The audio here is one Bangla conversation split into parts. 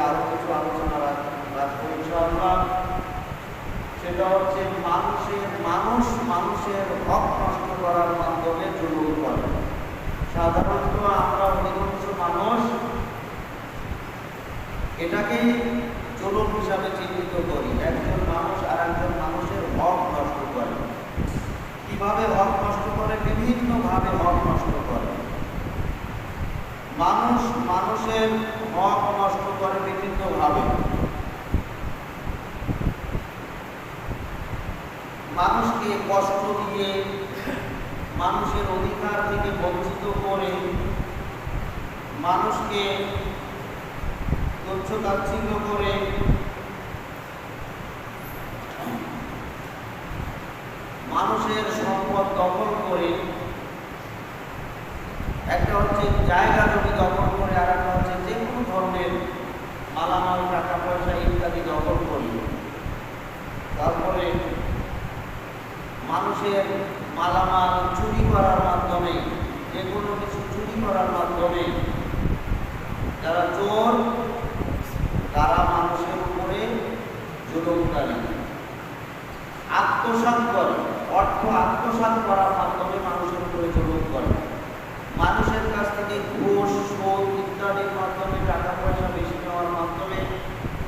আরো কিছু আলোচনা রাখবো ইনশাআল্লাহ। সেটা হচ্ছে মানুষের হক নষ্ট করার মাধ্যমে জুলুম করে। সাধারণত আমরা অধিকাংশ মানুষ এটাকেই জুলুম হিসাবে চিহ্নিত করি। একজন মানুষ আর একজন মানুষের হক নষ্ট করে। কিভাবে হক নষ্ট করে? বিভিন্নভাবে হক নষ্ট করে। মানুষের হক নষ্ট করে বিভিন্নভাবে। মানুষকে কষ্ট দিয়ে, মানুষের অধিকার থেকে বঞ্চিত করে, মানুষকে তুচ্ছ-তাচ্ছিল্য করে, মানুষের সম্পদ দখল করে, একটা হচ্ছে জায়গা জমি দখল করে, আর একটা হচ্ছে যে কোনো ধরনের মালামাল, টাকা পয়সা ইত্যাদি দখল করে। তারপরে মানুষের মালামাল চুরি করার মাধ্যমে, যে কোনো কিছু চুরি করার মাধ্যমে যারা চোর তারা মানুষের উপরে জুলুমকারী। আত্মসাৎ করে, অর্থ আত্মসাৎ করার মাধ্যমে মানুষের উপরে জুলুম করে। মানুষের কাছ থেকে ঘুষ, সুদ ইত্যাদির মাধ্যমে, টাকা পয়সা বেশি নেওয়ার মাধ্যমে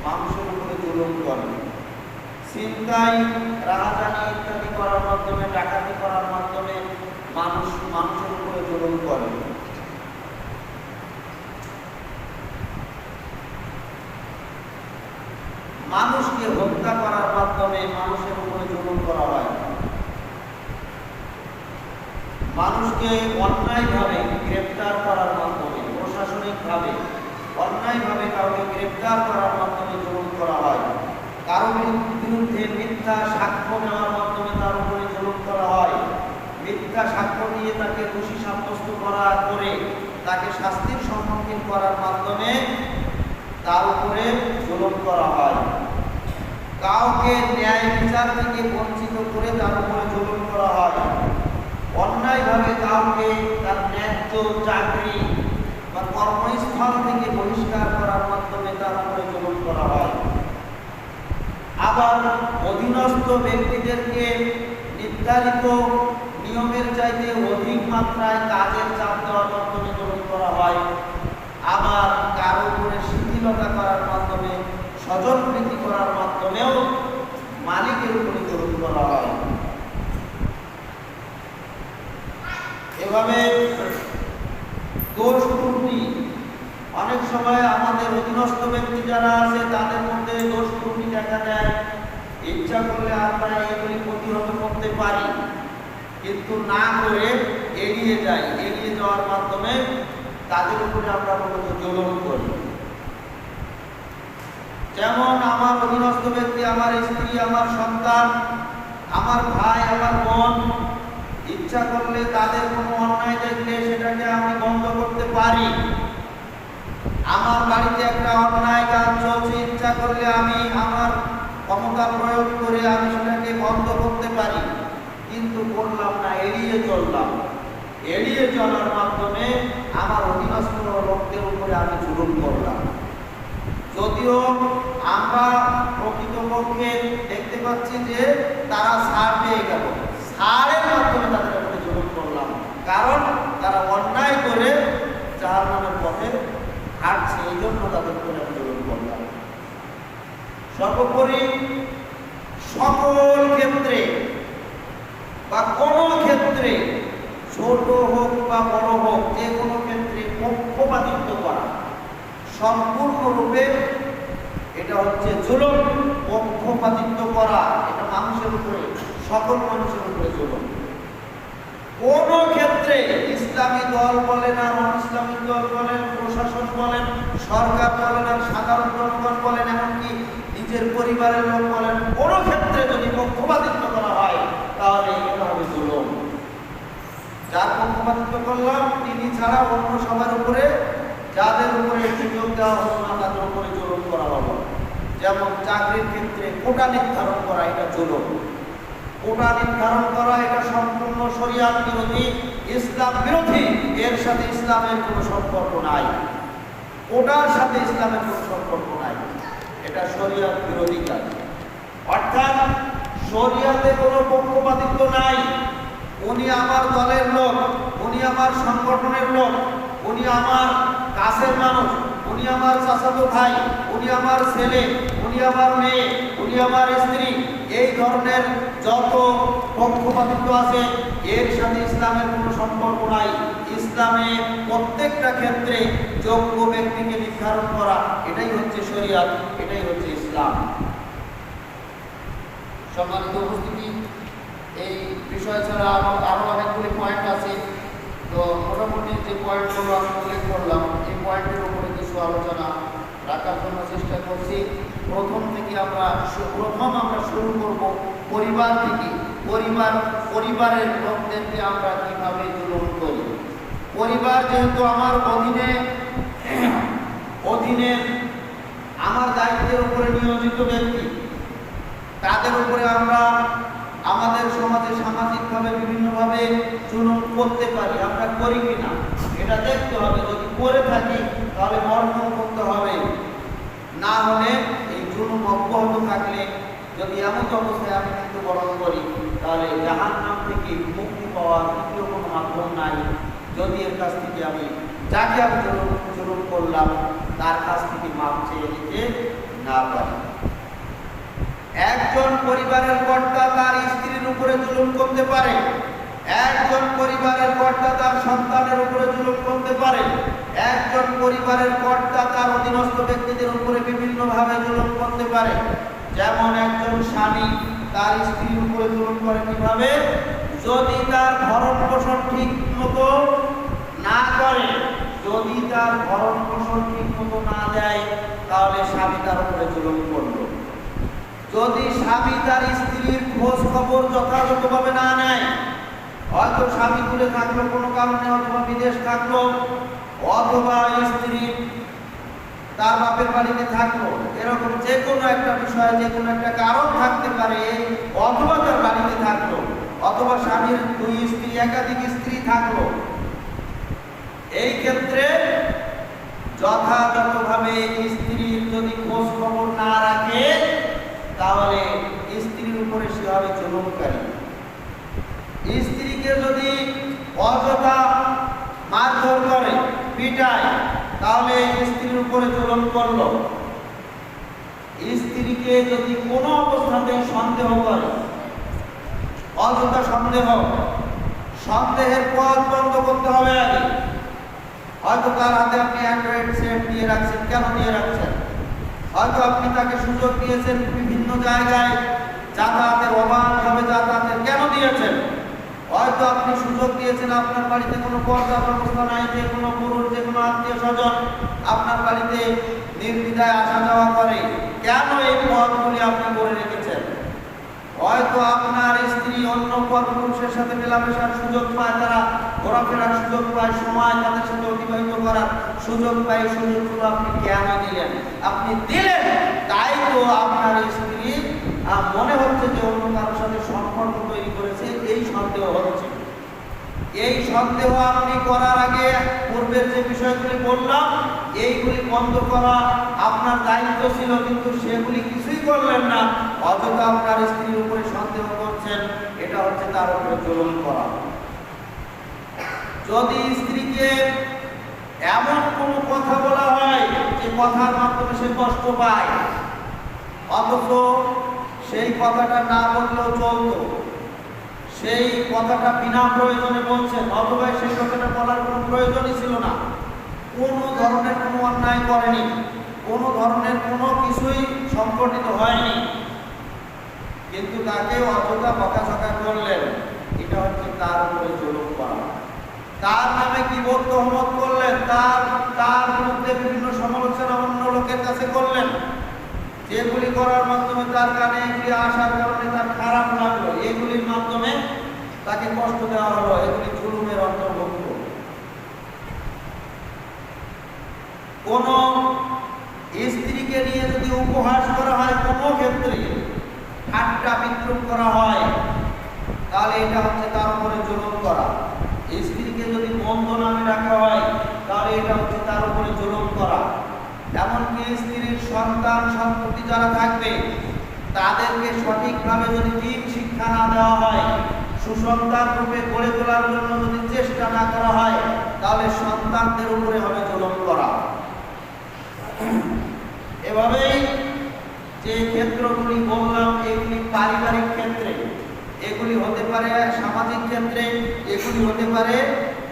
মানুষের উপরে জুলুম করে। ছিনতাই, রাহাজানি ইত্যাদি করার মাধ্যমে, ডাকাতি করার মাধ্যমে মানুষের উপরে জুলুম করে। মানুষকে হত্যা করার মাধ্যমে মানুষের উপরে জুলুম করা হয়। মানুষকে অন্যায়ভাবে গ্রেফতার করার মাধ্যমে, প্রশাসনিকভাবে অন্যায়ভাবে কাউকে গ্রেফতার করার মাধ্যমে জুলুম করা হয়। কারো বিরুদ্ধে মিথ্যা সাক্ষ্য নেওয়ার মাধ্যমে তার উপরে জুলুম করা হয়। মিথ্যা সাক্ষ্য দিয়ে তাকে দোষী সাব্যস্ত করে তাকে শাস্তির সম্মুখীন করার মাধ্যমে তার উপরে জুলুম করা হয়। কাউকে ন্যায় বিচার থেকে বঞ্চিত করে তার উপরে জুলুম করা হয়। অন্যায়ভাবে কাউকে তার ন্যায্য চাকরি বা কর্মস্থল থেকে বহিষ্কার করার মাধ্যমে তার উপরে জুলুম করা হয়। আবার অধীনস্থ ব্যক্তিদেরকে নির্ধারিত নিয়মের চাইতে অধিক মাত্রায় কাজের চাপ দেওয়ার মাধ্যমে জুলুম করা হয়। আবার কারো উপরে শিথিলতা করার মাধ্যমে, স্বজনপ্রীতি করার মাধ্যমেও মালিকের উপরে জুলুম করা হয়। এভাবে দোষ ত্রুটি অনেক সময় আমাদের অধীনস্থ ব্যক্তি যারা আছে তাদের মধ্যে দোষ ত্রুটি দেখা দেয়। ইচ্ছা করলে আমরা এগুলি প্রতিহত করতে পারি, কিন্তু না করে এড়িয়ে যাই। এড়িয়ে যাওয়ার মাধ্যমে তাদের উপরে আমরা মূলত জুলুম করি। যেমন আমার অধীনস্থ ব্যক্তি, আমার স্ত্রী, আমার সন্তান, আমার ভাই, আমার বোন, ইচ্ছা করলে তাদের কোনো অন্যায় দেখলে সেটাকে আমি বন্ধ করতে পারি। আমার বাড়িতে একটা অন্যায় কাজ চলছে, ইচ্ছা করলে আমি আমার ক্ষমতা প্রয়োগ করে আমি সেটাকে বন্ধ করতে পারি, কিন্তু করলাম না, এড়িয়ে চললাম। এড়িয়ে চলার মাধ্যমে আমার অধীনস্থ লোকদের উপরে আমি জুলুম করলাম। যদিও আমরা প্রকৃতপক্ষে দেখতে পাচ্ছি যে তারা ছাড় পেয়ে গেল, ছাড়ের মাধ্যমে তাদের উপরে জুলুম করলাম, কারণ তারা অন্যায় করে জাহান্নামের পথে হাঁটছে, এই জন্য তাদের উপরে আমি জুলুম করলাম। সর্বোপরি সকল ক্ষেত্রে বা কোনো ক্ষেত্রে, ছোট হোক বা বড় হোক, যে কোনো ক্ষেত্রে পক্ষপাতিত্ব করা সম্পূর্ণরূপে এটা হচ্ছে জুলুম। পক্ষপাতিত্ব করা এটা মানুষের উপরে, সকল মানুষের উপরে জুলুম। কোন ক্ষেত্রে ইসলামী দল বলেন আর অন-ইসলামী দল বলেন, প্রশাসন বলেন, সরকার বলেন আর সাধারণ জনগণ বলেন, এমনকি নিজের পরিবারের লোক বলেন, কোন ক্ষেত্রে যদি পক্ষপাতিত্ব করা হয় তাহলে এটা হবে জুলুম। যার পক্ষপাতিত্ব করলাম তিনি ছাড়া অন্য সবার উপরে, যাদের উপরে সুযোগ দেওয়া হলো না তাদের উপরে জুলুম করা হলো। যেমন চাকরির ক্ষেত্রে কোটা নির্ধারণ করা, এটা জুলুম। কোটা নির্ধারণ করা এটা সম্পূর্ণ শরিয়াত বিরোধী, ইসলাম বিরোধী, এর সাথে ইসলামের কোনো সম্পর্ক নাই। ওটার সাথে ইসলামের কোনো সম্পর্ক নাই, এটা শরিয়ত বিরোধী কাজ। অর্থাৎ শরিয়তে কোনো পক্ষপাতিত্ব নাই। উনি আমার দলের লোক, উনি আমার সংগঠনের লোক, উনি আমার কাছের মানুষ, উনি আমার চাচাতো ভাই, উনি আমার ছেলে, উনি আমার মেয়ে, উনি আমার স্ত্রী, এই ধরনের যত পক্ষপাতিত্ব আছে এর সাথে ইসলামের কোনো সম্পর্ক নাই। ইসলামে প্রত্যেকটা ক্ষেত্রে যোগ্য ব্যক্তিকে নির্ধারণ করা, এটাই হচ্ছে শরিয়ত, এটাই হচ্ছে ইসলাম। সম্মানিত উপস্থিতি, এই বিষয় ছাড়া আরো অনেকগুলি পয়েন্ট আছে। তো মোটামুটি যে পয়েন্টগুলো আমি উল্লেখ করলাম এই পয়েন্টের উপরে কিছু আলোচনা রাখার জন্য চেষ্টা করছি। প্রথম আমরা শুরু করব পরিবার থেকে। পরিবারের লোকদেরকে আমরা কিভাবে জুলুম করি। পরিবার যেহেতু আমার অধীনে আমার দায়িত্বের উপরে নিয়োজিত ব্যক্তি, তাদের উপরে আমরা আমাদের সমাজে সামাজিকভাবে বিভিন্নভাবে জুলুম করতে পারি। আমরা করি কিনা এটা দেখতে হবে। যদি করে থাকি তাহলে বর্জন করতে হবে, না হলে এই জুলুম অব্যাহত থাকলে যদি এমন অবস্থায় আমি মৃত্যুবরণ করি তাহলে জাহান্নাম থেকে মুক্তি পাওয়ার দ্বিতীয় কোনো মাধ্যম নাই, যদি এর কাছ থেকে আমি যাকে আমি জুলুম করলাম তার কাছ থেকে মাপ চেয়ে নিতে না পারি। একজন পরিবারের কর্তা তার স্ত্রীর উপরে জুলুম করতে পারে, একজন পরিবারের কর্তা তার সন্তানের উপরে জুলুম করতে পারে, একজন পরিবারের কর্তা তার অধীনস্থ ব্যক্তিদের উপরে বিভিন্নভাবে জুলুম করতে পারে। যেমন একজন স্বামী তার স্ত্রীর উপরে জুলুম করে কিভাবে? যদি তার ভরণ পোষণ ঠিক মতো না করে, যদি তার ভরণ পোষণ ঠিক মতো না দেয় তাহলে স্বামী তার উপরে জুলুম করলো। যদি স্বামী তার স্ত্রীর খোঁজ খবর যথাযথভাবে না নেয়, হয়তো স্বামী দূরে থাকলো কোনো কারণে, অথবা বিদেশ থাকলো, অথবা স্ত্রী তার বাপের বাড়িতে থাকলো, এরকম যে কোনো একটা বিষয়ে যে কোনো একটা কারণ থাকতে পারে, অথবা তার বাড়িতে থাকলো, অথবা স্বামীর দুই স্ত্রী একাধিক স্ত্রী থাকলো, এই ক্ষেত্রে যথাযথভাবে স্ত্রীর যদি খোঁজ খবর না রাখে তাহলে স্ত্রীর উপরে সে হবে জুলুমকারী। স্ত্রীকে যদি অযথা মারধর করে, পিটায়, তাহলে স্ত্রীর উপরে জুলুম করলো। স্ত্রীকে যদি কোনো অবস্থাতেই সন্দেহ করে, অযথা সন্দেহের পথ বন্ধ করতে হবে আগে। হয়তো তার হাতে আপনি অ্যান্ড্রয়েড সেট দিয়ে রাখছেন, কেন দিয়ে রাখছেন? হয়তো আপনি তাকে সুযোগ দিয়েছেন বিভিন্ন জায়গায় যাতায়াতের, অবাধভাবে যাতায়াতের, কেন দিয়েছেন? হয়তো আপনি সুযোগ দিয়েছেন আপনার বাড়িতে কোনো পর্দা ব্যবস্থা নাই, যে কোনো পুরুষ, যে কোনো আত্মীয় স্বজন আপনার বাড়িতে নির্দ্বিধায় আসা যাওয়া করে, কেন এই পথগুলি আপনি করে রেখেছেন? হয়তো আপনার স্ত্রী অন্য পরপুরুষের সাথে মেলামেশার সুযোগ পায়, তারা ঘোরাফেরার সুযোগ পায়, সময় তাদের সাথে অতিবাহিত করার সুযোগ পায়, সুযোগগুলো আপনি কেন দিলেন? আপনি দিলেন তাই তো আপনার স্ত্রী মনে হচ্ছে যে অন্য কারোর সাথে সম্পর্ক তৈরি করেছে, এই সন্দেহ হচ্ছে। এই সন্দেহ আপনি করার আগে পূর্বের যে বিষয়গুলি বললাম এইগুলি বন্ধ করা আপনার দায়িত্ব ছিল, কিন্তু সেগুলি কিছুই করলেন না। অযথা আপনার স্ত্রীর উপরে সন্দেহ করছেন, এটা হচ্ছে তার উপরে জুলুম করা। যদি স্ত্রীকে এমন কোনো কথা বলা হয় যে কথার মাধ্যমে সে কষ্ট পায়, অথচ সেই কথাটা না বললেও চলতো, সেই কথাটা বিনা প্রয়োজনে বলছেন, অথবা সেই কথাটা বলার কোনো প্রয়োজনই ছিল না, কোনো ধরনের কোনো অন্যায় করেনি, কোনো ধরনের কোনো কিছুই সংঘটিত হয়নি, কিন্তু তাকে অযথা বকাঝকা করলেন, এটা হচ্ছে তার উপরে জুলুম করা। তার নামে কি তহমত করলেন, তার বিরুদ্ধে বিভিন্ন সমালোচনা অন্য লোকের কাছে করলেন, যেগুলি করার মাধ্যমে তার কানে এগুলি আসার কারণে তার খারাপ লাগলো, এগুলির মাধ্যমে তাকে কষ্ট দেওয়া হলো, এগুলি জুলুমের অন্তর্ভুক্ত। কোন স্ত্রীকে নিয়ে যদি উপহাস করা হয়, কোনো ক্ষেত্রে ঠাট্টা বিদ্রুপ করা হয়, তাহলে এটা হচ্ছে তার উপরে জুলুম করা। স্ত্রীকে যদি বন্ধ নামে ডাকা হয় তাহলে এটা হচ্ছে তার উপরে জুলুম করা। এমনকি স্ত্রীর সন্তান সন্ততি যারা থাকবে তাদেরকে সঠিকভাবে যদি দিন শিক্ষা না দেওয়া হয়, সুসন্তান রূপে গড়ে তোলার জন্য যদি চেষ্টা না করা হয়, তাহলে সন্তানদের উপরে হবে জুলুম করা। এভাবেই যে ক্ষেত্রগুলি বললাম এগুলি পারিবারিক ক্ষেত্রে, এগুলি হতে পারে সামাজিক ক্ষেত্রে, এগুলি হতে পারে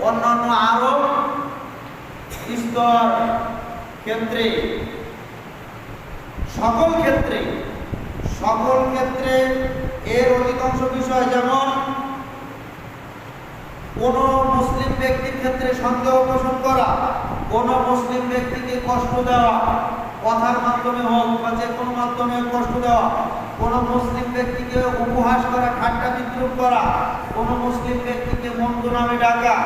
অন্যান্য আরো স্তর ক্ষেত্রে, সকল ক্ষেত্রে এর অধিকাংশ বিষয়, যেমন কোন মুসলিম ব্যক্তির ক্ষেত্রে সন্দেহ পোষণ করা, কোন মুসলিম ব্যক্তিকে কষ্ট দেওয়া, কথার মাধ্যমে হোক বা যে কোনো মাধ্যমে কষ্ট দেওয়া, কোন মুসলিম ব্যক্তিকে উপহাস করা, ঠাট্টা বিদ্রুপ করা, কোন মুসলিম ব্যক্তিকে মন্দ নামে ডাকা,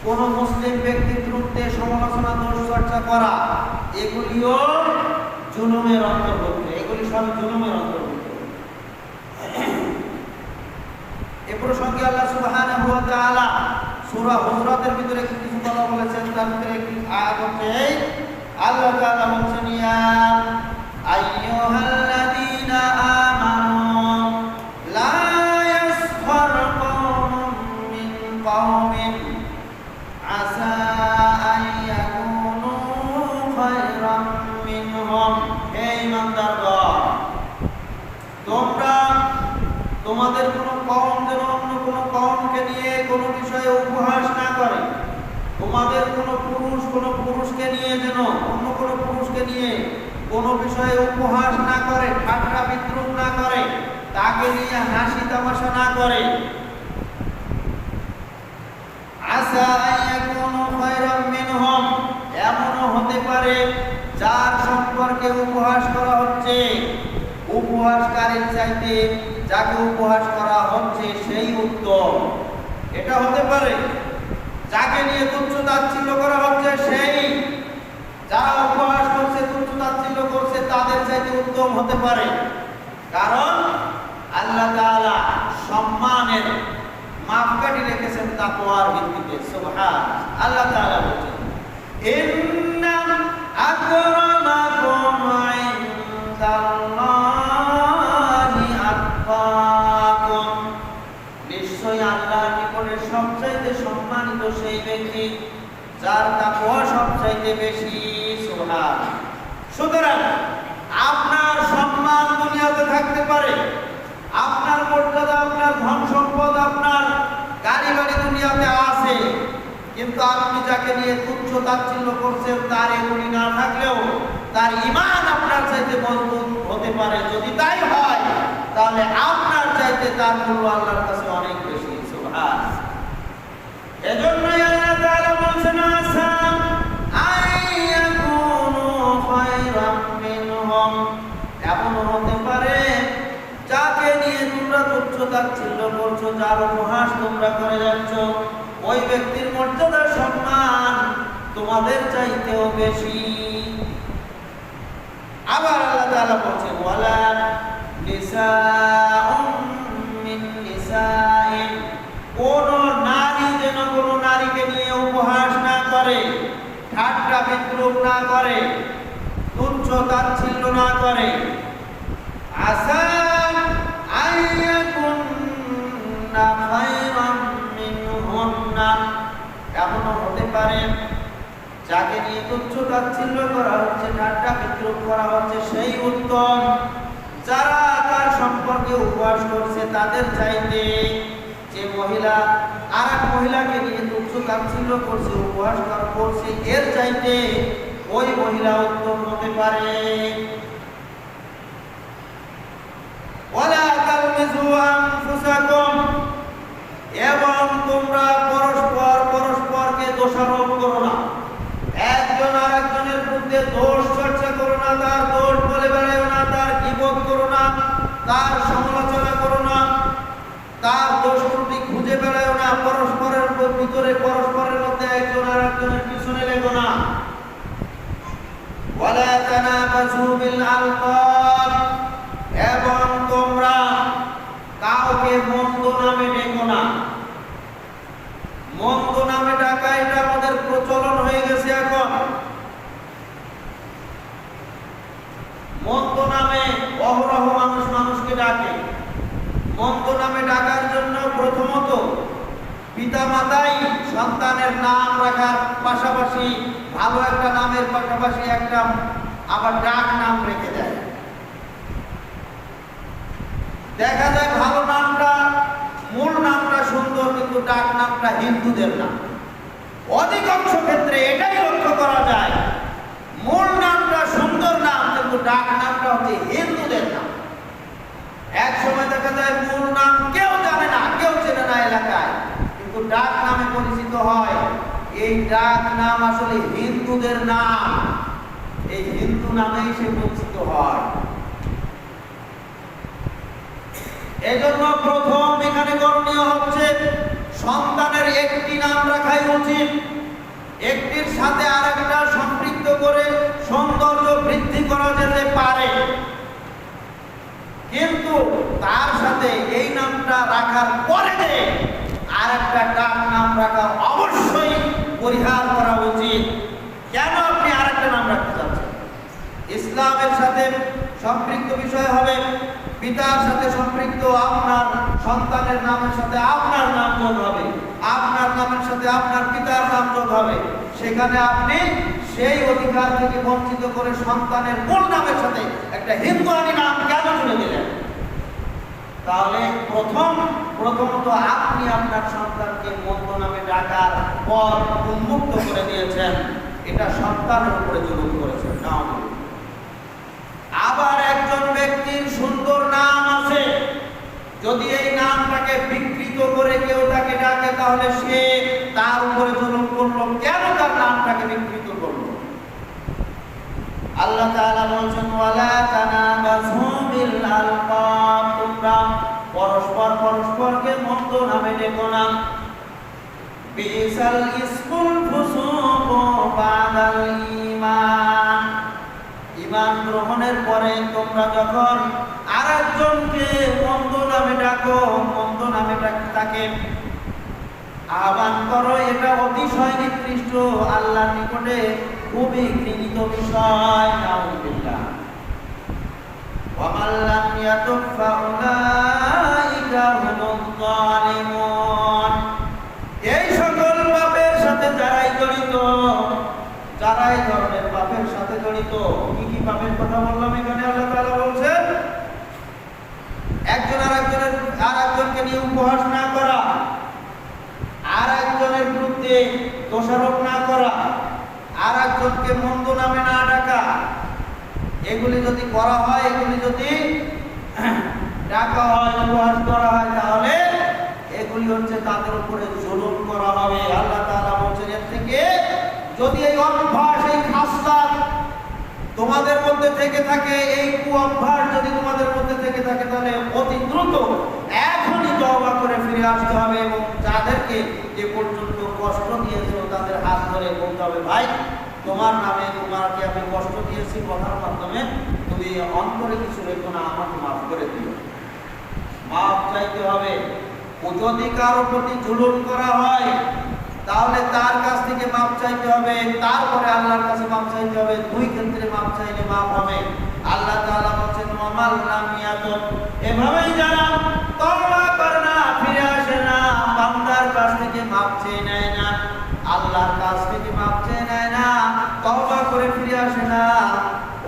কোন মুসলিম ব্যক্তির বিরুদ্ধে সমালোচনা দোষ চর্চা করা, এগুলিও জুলুমের অন্তর্ভুক্ত। এগুলি সব জুলুমের অন্তর্ভুক্ত। এ প্রসঙ্গে আল্লাহ সুবহানাহু ওয়া তাআলা সূরা হুজরাতের ভিতরে কিছু কথা বলেছেন। তার ভিতরে একটি আয়াত হচ্ছে আল্লাহ তাআলা বলেছেন, ইয়া আইয়ুহাল্লাযীনা আমানু লা ইয়াসখার কওমুম মিন কওমিন আসা আন ইয়াকুনু খায়রাম মিনহুম। হে ঈমানদারগণ, তোমরা তোমাদের কোন কওম যেন অন্য কোন কওমকে নিয়ে কোনো বিষয়ে উপহাস না করে, তোমাদের কোন পুরুষকে নিয়ে যেন অন্য কোন পুরুষকে নিয়ে কোনো বিষয়ে উপহাস না করে, ঠাট্টা বিদ্রুপ না করে, তাকে নিয়ে হাসি তামাশা না করে। আসা আইয়াকুনু খায়রাম মিনহুম, এমনও হতে পারে যার সম্পর্কে উপহাস করা হচ্ছে, উপহাসকারীর চাইতে যাকে উপহাস করা হচ্ছে সেই উত্তম। এটা হতে পারে যাকে নিয়ে তুচ্ছ তাচ্ছিল্য করা হচ্ছে সেই, যারা উপহাস করছে, তুচ্ছ তাচ্ছিল্য করছে, তাদের চাইতে উত্তম হতে পারে। কারণ আল্লাহ তাআলা সম্মানের মাপকাঠি রেখেছেন তাকওয়ার ভিত্তিতে। সুবহান আল্লাহ তাআলা বলেন, ইন্না আকরামাকুম ইনদাল্লাহি আতকাকুম, নিশ্চয়ই আল্লাহর নিকটে সবচাইতে সম্মানিত সেই ব্যক্তি যার তাকওয়া সবচাইতে বেশি। সুবহান। সুতরাং আপনার সম্মান দুনিয়াতে থাকতে পারে, আপনার মর্যাদা, আপনার ধন সম্পদ, আপনার গাড়ি বাড়ি দুনিয়াতে আছে, কিন্তু আপনি যাকে নিয়ে তুচ্ছ তাচ্ছিল্য করছেন তার এগুলি না থাকলেও তার ঈমান আপনার চাইতে মজবুত হতে পারে। যদি তাই হয় তাহলে আপনার চাইতে তার মূল্য আল্লাহর কাছে অনেক বেশি। সুবহান। এজন্যই আল্লাহ তাআলা বলেন, আসা আইয়াকুনু খায়রাম মিনহুম, এমন হতে পারে যাকে নিয়ে তোমরা তুচ্ছ তাচ্ছিল্য করছো, যার উপহাস তোমরা করে যাচ্ছ, ওই ব্যক্তির মর্যাদা সম্মান তোমাদের চাইতেও বেশি। আবার আল্লাহ তাআলা বলেন, ওয়ালা নিসাউম মিন নিসাইন, কোন নারী যেন কোন নারীকে নিয়ে উপহাস না করে, ঠাট্টা বিদ্রুপ না করে, তুচ্ছ তাচ্ছিল্য না করে। আসা আইয়াকুন্না খায়রাম মিনহুন্না, এমন হতে পারে যাকে নিয়ে তুচ্ছ তাচ্ছিল্য করা হচ্ছে, ঠাট্টা বিদ্রুপ করা হচ্ছে সেই উত্তম, যারা তার সম্পর্কে উপহাস করছে তাদের চাইতে। যে মহিলা আর এক মহিলাকে নিয়ে তুচ্ছ তাচ্ছিল্য করছে, উপহাস করছে, এর চাইতে ওই মহিলা উত্তম হতে পারে। ওয়ালা তালমিজু আনফুসাকুম, এবং তোমরা পরস্পরকে দোষারোপ করো না, একজন আরেকজনের বিরুদ্ধে দোষ চর্চা করো না, তার দোষ বলে বেড়াও না, তার গীবত করো না, তার সমালোচনা করো না, তার দোষ ত্রুটি খুঁজে বেড়াও না, পরস্পরের ভিতরে পরস্পরের মধ্যে একজন আরেকজনের পিছনে লেগো না। ওয়ালা তানাবাজু বিল আলকাব, এবং তোমরা কাউকে মন্দ নামে ডেকো না। মন্দ নামে ডাকা এটা আমাদের প্রচলন হয়ে গেছে এখন। পিতা মাতাই সন্তানের নাম রাখার পাশাপাশি ভালো একটা নামের পাশাপাশি একটা আবার ডাক নাম রেখে দেয়। দেখা যায় ভালো নামটা, মূল নামটা সুন্দর, কিন্তু ডাক নামটা হিন্দুদের নাম। অধিকাংশ ক্ষেত্রে এটাই লক্ষ্য করা যায়, মূল নামটা সুন্দর নাম, কিন্তু ডাক নামটা হচ্ছে হিন্দুদের নাম। এক সময় দেখা যায় মূল নাম কেউ জানে না, কেউ চেনে না এলাকায়, কিন্তু ডাক নামে পরিচিত হয়। এই ডাক নাম আসলে হিন্দুদের নাম, এই হিন্দু নামেই সে পরিচিত হয়। এজন্য প্রথম এখানে করণীয় হচ্ছে সন্তানের একটি নাম রাখাই উচিত। একটির সাথে আরেকটা সম্পৃক্ত করে সৌন্দর্য বৃদ্ধি করা যেতে পারে, কিন্তু তার সাথে এই নামটা রাখার পরে যে আরেকটা ডাক নাম রাখা অবশ্যই পরিহার করা উচিত। কেন আপনি আরেকটা নাম রাখতে চাচ্ছেন? ইসলামের সাথে সম্পৃক্ত বিষয় হবে, পিতার সাথে সম্পৃক্ত আপনার সন্তানের নামের সাথে আপনার নাম যোগ হবে, আপনার নামের সাথে আপনার পিতার নাম যোগ হবে। সেখানে আপনি সেই অধিকার থেকে বঞ্চিত করে সন্তানের মূল নামের সাথে একটা হিন্দুয়ানি নাম কেন জুড়ে দিলেন? তাহলে প্রথমত আপনি আপনার সন্তানকে মন্দ নামে ডাকার পর উন্মুক্ত করে দিয়েছেন, এটা সন্তানের উপরে জুলুম করেছেন। আবার একজন ব্যক্তির সুন্দর নাম আছে, যদি এই নামটাকে বিকৃত করে কেউ তাকে ডাকে, তাহলে সে তার উপরে জুলুম করলো। কেন তার নামটাকে বিকৃত করলো? আল্লাহ তাআলা বলেছেন, ওয়ালা তানাবাযু বিল আলকাব, তোমরা পরস্পরকে মন্দ নামে ডেকো না। বিসাল ইসমুল ফুসুকু বাদাল ঈমান, ঈমান গ্রহণের পরে তোমরা যখন আরেকজনকে মন্দ নামে ডাকো, মন্দ নামে তাকে আহ্বান করো, এটা অতিশয় নিকৃষ্ট, আল্লাহর নিকটে খুবই ঘৃণিত বিষয়। নাউযুবিল্লাহ। ওয়া মান লাম ইয়াতুব ফাউলাইকা হুমুয যালিমুন। এই সকল পাপের সাথে যারাই জড়িত, যারা এই ধরনের পাপের সাথে জড়িত, কি পাপের কথা বললাম এখানে? আল্লাহ তাআলা বলছেন, একজন আরেকজনকে নিয়ে উপহাস না করা, আর একজনের বিরুদ্ধে দোষারোপ না করা, আর একজনকে মন্দ নামে না ডাকা, এগুলি যদি করা হয়, এগুলি যদি ডাকা হয়, উপহাস করা হয়, তাহলে এগুলি হচ্ছে তাদের উপরে জুলুম করা হবে। আল্লাহ তাআলা বলছেন, এর থেকে যদি এই অভ্যাস, এই খাসলাত তোমাদের মধ্যে থেকে থাকে, এই কুঅভ্যাস যদি তোমাদের মধ্যে থেকে থাকে, তাহলে অতি দ্রুত এখনই তওবা করে ফিরে আসতে হবে এবং যাদেরকে যে পর্যন্ত কষ্ট দিয়েছো তাদের হাত ধরে বলতে হবে, ভাই তোমার নামে তোমাকে আমি কষ্ট দিয়েছি, কথার মাধ্যমে তুমি অন্তরে কিছু রেখো না, আমাকে মাফ করে দিও। মাফ চাইতে হবে। যদি কারো প্রতি জুলুম করা হয়, তাহলে তার কাছ থেকে মাপ চাইতে হবে, তারপরে আল্লাহর কাছে মাপ চাইতে হবে। দুই ক্ষেত্রে মাপ চাইলে মাপ হবে। আল্লাহ তাআলা বলেন, ওয়া মান লাম ইয়াতুব, এভাবেই যারা তওবা করে না, ফিরে আসে না, বান্দার কাছ থেকে মাপ চেয়ে নেয় না, আল্লাহর কাছ থেকে মাপ চেয়ে নেয় না, তওবা করে ফিরে আসে না,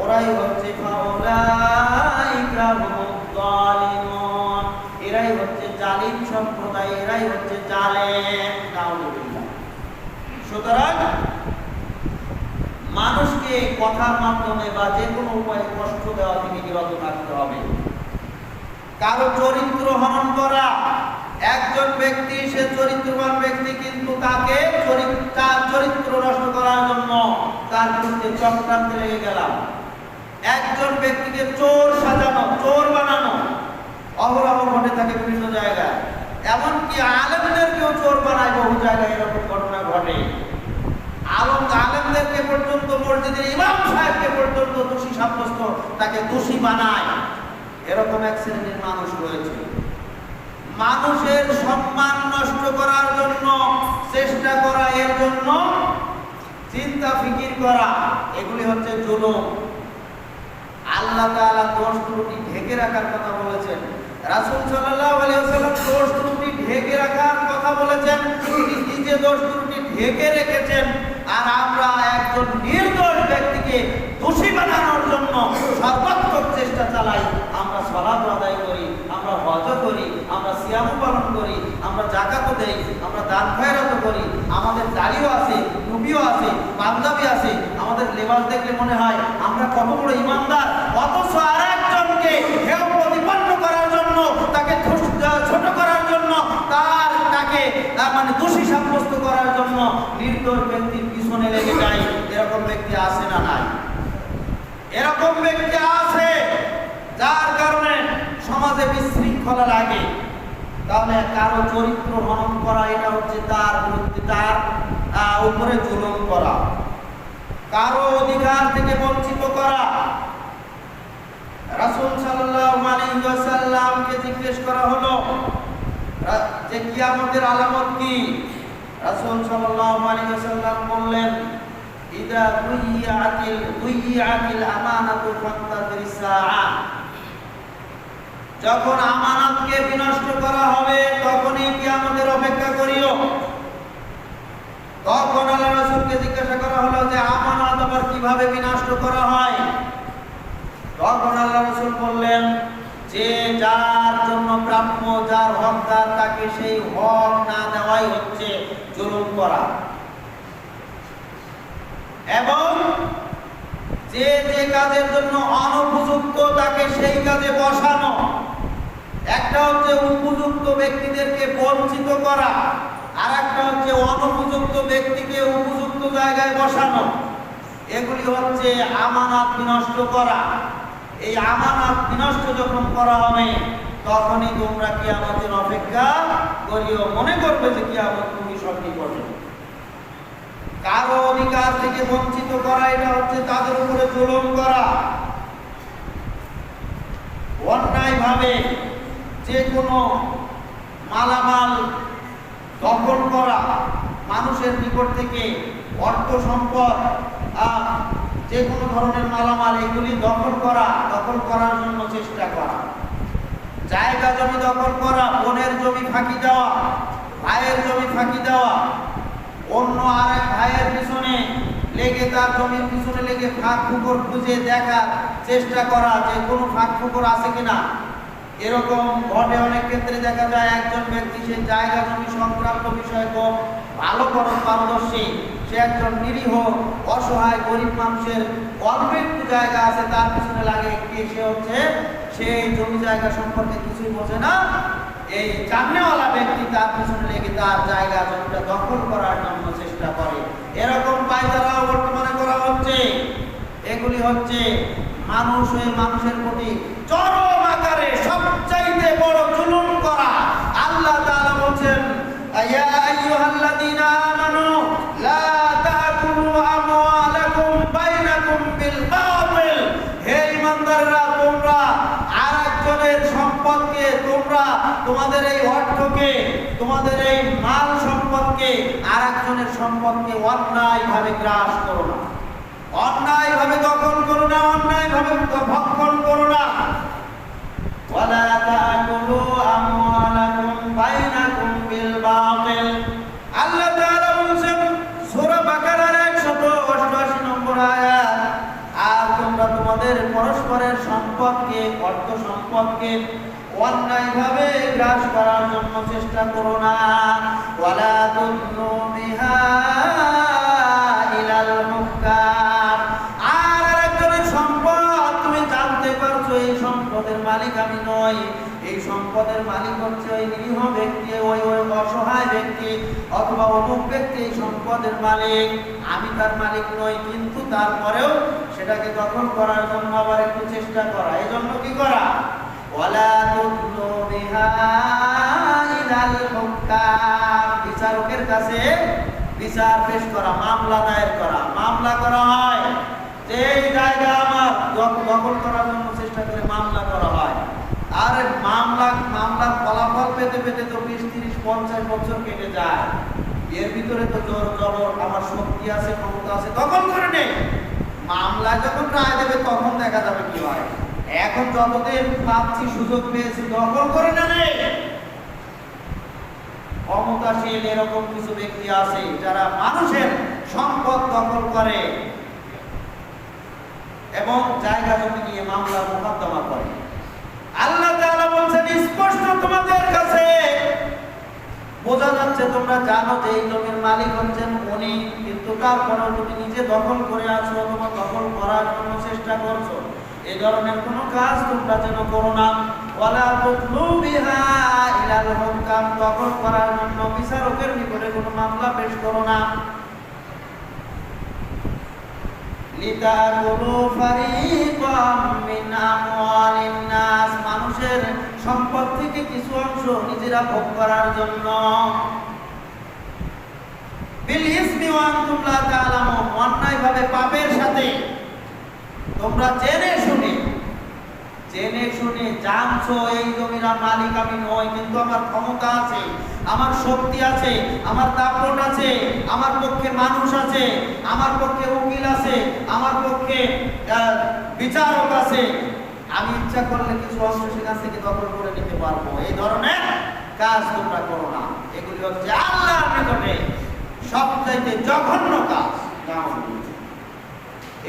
ওরাই হচ্ছে ফাউলাইকা হুমুয যালিমুন, এরাই হচ্ছে জালিম সম্প্রদায়, এরাই হচ্ছে জালেম। নাউযুবিল্লাহ। সুতরাং মানুষকে কথার মাধ্যমে বা যে কোনো উপায়ে কষ্ট দেওয়া থেকে বিরত থাকতে হবে। কারো চরিত্র হনন করা, একজন ব্যক্তি সে চরিত্রবান ব্যক্তি, কিন্তু তাকে তার চরিত্র নষ্ট করার জন্য তার বিরুদ্ধে চক্রান্তে লেগে গেলাম। একজন ব্যক্তিকে চোর সাজানো, চোর বানানো অহরহ ঘটে থাকে বিভিন্ন জায়গায়। এমনকি আলেমদেরকেও চোর বানায়, বহু জায়গায় এরকম ঘটনা ঘটে। আলেমদেরকে পর্যন্ত, মসজিদের ইমাম সাহেবকে পর্যন্ত দোষী সাব্যস্ত, তাকে দোষী বানায়। এরকম এক শ্রেণীর মানুষ রয়েছে। মানুষের সম্মান নষ্ট করার জন্য চেষ্টা করা, এর জন্য চিন্তা ফিকির করা, এগুলি হচ্ছে জুলুম। আল্লাহ তাআলা দোষ ত্রুটি ঢেকে রাখার কথা বলেছেন, রাসূল সাল্লাল্লাহু আলাইহি ওয়াসাল্লাম দোষ ত্রুটি ঢেকে রাখার কথা বলেছেন, তিনি নিজে দোষ ত্রুটি ঢেকে রেখেছেন। আর আমরা একজন নির্দোষ ব্যক্তিকে দোষী বানানোর জন্য সর্বাত্মক চেষ্টা চালাই। আমরা সালাত আদায় করি, আমরা হজ করি, আমরা সিয়াম পালন করি, আমরা যাকাত দেই, আমরা দান খয়রাত করি, আমাদের দাড়িও আছে, টুপিও আছে, পাঞ্জাবি আছে, আমাদের লেবাস দেখলে মনে হয় আমরা কত বড় ইমানদার। অথচ আরেকজনকে হেয় প্রতিপন্ন করার জন্য, তাকে ছোট করার জন্য, তাকে মানে দোষী সাব্যস্ত করার জন্য নির্দোষ ব্যক্তির পিছনে লেগে যায়। এরকম ব্যক্তি আছে না নাই? এরকম ব্যক্তি আছে, যার কারণে সমাজে বিশৃঙ্খলা লাগে। তাহলে কারো চরিত্র হনন করা, এটা হচ্ছে তার বিরুদ্ধে, তার উপরে জুলুম করা, কারো অধিকার থেকে বঞ্চিত করা। রাসূল সাল্লাল্লাহু আলাইহি ওয়াসাল্লামকে জিজ্ঞেস করা হলো যে কিয়ামতের আলামত কি? রাসূল সাল্লাল্লাহু আলাইহি ওয়াসাল্লাম বললেন, ইদা দুইয়াতিল আমানাতু ফান্তাযিরিস সাআ। যখন আমানতকে বিনষ্ট করা হবে তখনই কিয়ামতের অপেক্ষা করিও। তখন আল্লাহ রাসূলকে জিজ্ঞাসা করা হলো যে আমানত আবার কিভাবে বিনষ্ট করা হয়? তখন আল্লাহ রাসূল বললেন যে যার জন্য প্রাপ্য, যার হকদার, তাকে সেই হক না দেওয়াই হচ্ছে জুলুম করা। এবং যে যে কাজের জন্য অনুপযুক্ত তাকে সেই কাজে বসানো। একটা হচ্ছে উপযুক্ত ব্যক্তিদেরকে বঞ্চিত করা, আর একটা হচ্ছে অনুপযুক্ত ব্যক্তিকে উপযুক্ত জায়গায় বসানো। এগুলি হচ্ছে আমানত বিনষ্ট করা। এই আমানত বিনষ্ট যখন করা হবে তখনই তোমরা কিয়ামতের অপেক্ষা করিও। মনে করবে যে কিয়ামত খুবই সন্নিকটে। কারো অধিকার থেকে বঞ্চিত করা, এটা হচ্ছে তাদের উপরে জুলুম করা। অন্যায়ভাবে যে কোনো মালামাল দখল করা, মানুষের নিকট থেকে অর্থ সম্পদ, যে কোনো ধরনের মালামাল এগুলি দখল করার জন্য চেষ্টা করা। জায়গা জমি দখল করা, বোনের জমি ফাঁকি দেওয়া, ভাইয়ের জমি ফাঁকি দেওয়া, অন্য আরেক ভাইয়ের পিছনে লেগে, তার জমির পিছনে লেগে ফাঁক ফুকর খুঁজে দেখার চেষ্টা করা যে কোনো ফাঁক ফুকর আছে কিনা। এরকম ঘটে অনেক ক্ষেত্রে। দেখা যায় একজন ব্যক্তি সে জায়গা জমি সংক্রান্ত বিষয়ে খুব ভালো পারদর্শী, সে একজন নিরীহ অসহায় গরিব মানুষের অল্প একটু জায়গা আছে, তার পিছনে লাগে কে? সে হচ্ছে সেই জমি জায়গা সম্পর্কে কিছুই বোঝে না। এই জানেওয়ালা ব্যক্তি তার পিছনে লেগে তার জায়গা জমিটা দখল করার জন্য চেষ্টা করে। এরকম পায়তারাও বর্তমানে করা হচ্ছে। এগুলি হচ্ছে মানুষের প্রতি চরম আকারে সবচাইতে বড় জুলুম করা। আল্লাহ তাআলা বলেন, ইয়া আইয়ুহাল্লাযীনা আমানু লা তাকুলু আমওয়ালাকুম বাইনাকুম বিল বাতিল। হে ঈমানদাররা, তোমরা আরেকজনের সম্পদকে, তোমাদের এই অর্থকে, তোমাদের এই মাল সম্পদকে, আরেকজনের সম্পদকে অন্যায়ভাবে গ্রাস করো না, অন্যায়ভাবে দখল করো না, অন্যায়ভাবে ভক্ষণ করো না। ওয়ালা তাকুলু আমওয়ালাকুম বাইনাকুম বিল বাতিল। আল্লাহ তাআলা বলেন সূরা বাকারার 188 নম্বর আয়াত, আর তোমরা তোমাদের পরস্পরের সম্পদকে, অর্থ সম্পদকে অন্যায়ভাবে গ্রাস করার জন্য চেষ্টা করো না। ওয়ালা তুদনু বিহা ইলাল মুক্কার। আর আরেকজনের সম্পদ তুমি জানতে পারছো এই সম্পদের মালিক আমি নই, এই সম্পদের মালিক হচ্ছে ওই নিরীহ ব্যক্তি, ওই অসহায় ব্যক্তি অথবা অমুক ব্যক্তি এই সম্পদের মালিক, আমি তার মালিক নই। কিন্তু তারপরেও সেটাকে দখল করার জন্য আবার একটু চেষ্টা করা। এই জন্য কি করা? ওয়ালা তুদনু বিহা ইলাল মুক্কার। বিচারকের কাছে বিচার পেশ করা, মামলা দায়ের করা। মামলা করা হয় যে এই জায়গা আমার দখল করার জন্য চেষ্টা করে মামলা করা হয়। আর মামলার ফলাফল পেতে পেতে তো 20, 30, 50 বছর কেটে যায়। এর ভিতরে তো জবর আমার শক্তি আছে, ক্ষমতা আছে, দখল করে নেই। মামলা যখন রায় দেবে তখন দেখা যাবে কি হয়। এখন যতদিন পাচ্ছি সুযোগ পেয়েছি দখল করে নেবে। ক্ষমতাশীল এরকম কিছু ব্যক্তি আছে যারা মানুষের সম্পদ দখল করে এবং জায়গা জমি নিয়ে মামলা মোকদ্দমা করে। আল্লাহ তাআলা বলছেন স্পষ্ট তোমাদের কাছে বোঝা যাচ্ছে, তোমরা জানো যে এই জমির মালিক হচ্ছেন উনি, কিন্তু তারপরেও তুমি নিজে দখল করে আছো, তোমার দখল করার জন্য চেষ্টা করছো। এই ধরনের কোনো কাজ তোমরা যেন করো না। ওয়ালা তুতলু বিহা ইলাল হুকাম, দখল করার জন্য বিচারকের নিকটে কোনো মামলা পেশ করো না। লিতাকুলু ফারিকাম মিন আমওয়ালিন নাস, মানুষের সম্পদ থেকে কিছু অংশ নিজেরা ভোগ করার জন্য। বিল ইসমি ওয়া আনতুম লা তা'লামুন, অন্যায়ভাবে পাপের সাথে তোমরা জেনে শুনে জানছো এই জমির মালিক আমি নই, কিন্তু আমার ক্ষমতা আছে, আমার শক্তি আছে, আমার দাপট আছে, আমার পক্ষে মানুষ আছে, আমার পক্ষে উকিল আছে, আমার পক্ষে বিচারক আছে, আমি ইচ্ছা করলে কিছু অংশ সেখান থেকে দখল করে নিতে পারবো। এই ধরনের কাজ তোমরা করো না। এগুলি হচ্ছে আল্লাহর নিকটে সবচাইতে জঘন্য কাজ।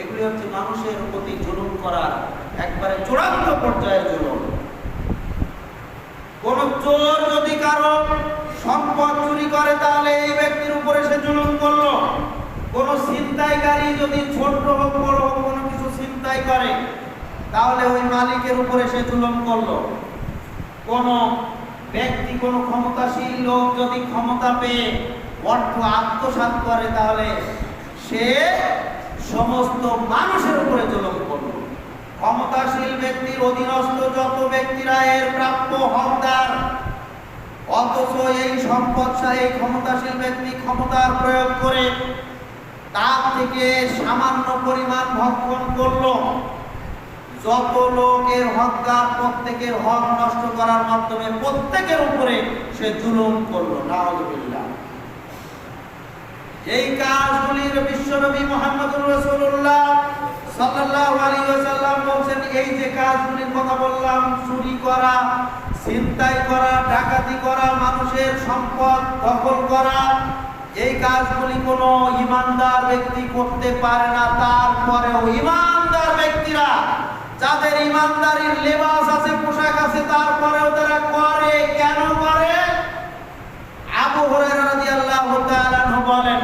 এগুলি হচ্ছে মানুষের প্রতি জুলুম করার একবারে চূড়ান্ত পর্যায়ের জুলুম। কোন চোর যদি কারো সম্পদ চুরি করে তাহলে এই ব্যক্তির উপরে সে জুলুম করলো। কোন ছিনতাইকারী যদি ছোট হোক বড় হোক কোনো কিছু ছিনতাই করে তাহলে ওই মালিকের উপরে সে জুলুম করলো। কোন ব্যক্তি, কোন ক্ষমতাশীল লোক যদি ক্ষমতা পেয়ে অর্থ আত্মসাৎ করে তাহলে সে সমস্ত মানুষের উপরে জুলুম করলো। ক্ষমতাশীল ব্যক্তির অধীনস্থ যত ব্যক্তিরা এর প্রাপ্য হকদার, অথচ এই সম্পদশালী ক্ষমতাশীল ব্যক্তি ক্ষমতার প্রয়োগ করে তার থেকে সামান্য পরিমাণ ভক্ষণ করলো। যত লোকের হকদার প্রত্যেকের হক নষ্ট করার মাধ্যমে প্রত্যেকের উপরে সে জুলুম করলো। নাউযুবিল্লাহ। এই কাজগুলির বিশ্বনবী মুহাম্মদুর রাসূলুল্লাহ সাল্লাল্লাহু আলাইহি ওয়াসাল্লাম বলেন, এই যে কাজগুলির কথা বললাম, চুরি করা, ছিনতাই করা, ডাকাতি করা, মানুষের সম্পদ দখল করা, এই কাজগুলি কোনো ঈমানদার ব্যক্তি করতে পারে না। তারপরেও ঈমানদার ব্যক্তিরা যাদের ঈমানদারির লেবাস আছে, পোশাক আছে, তারপরেও তারা করে। কেন করে? আবু হুরায়রা রাদিয়াল্লাহু তাআলা আনহু বলেন,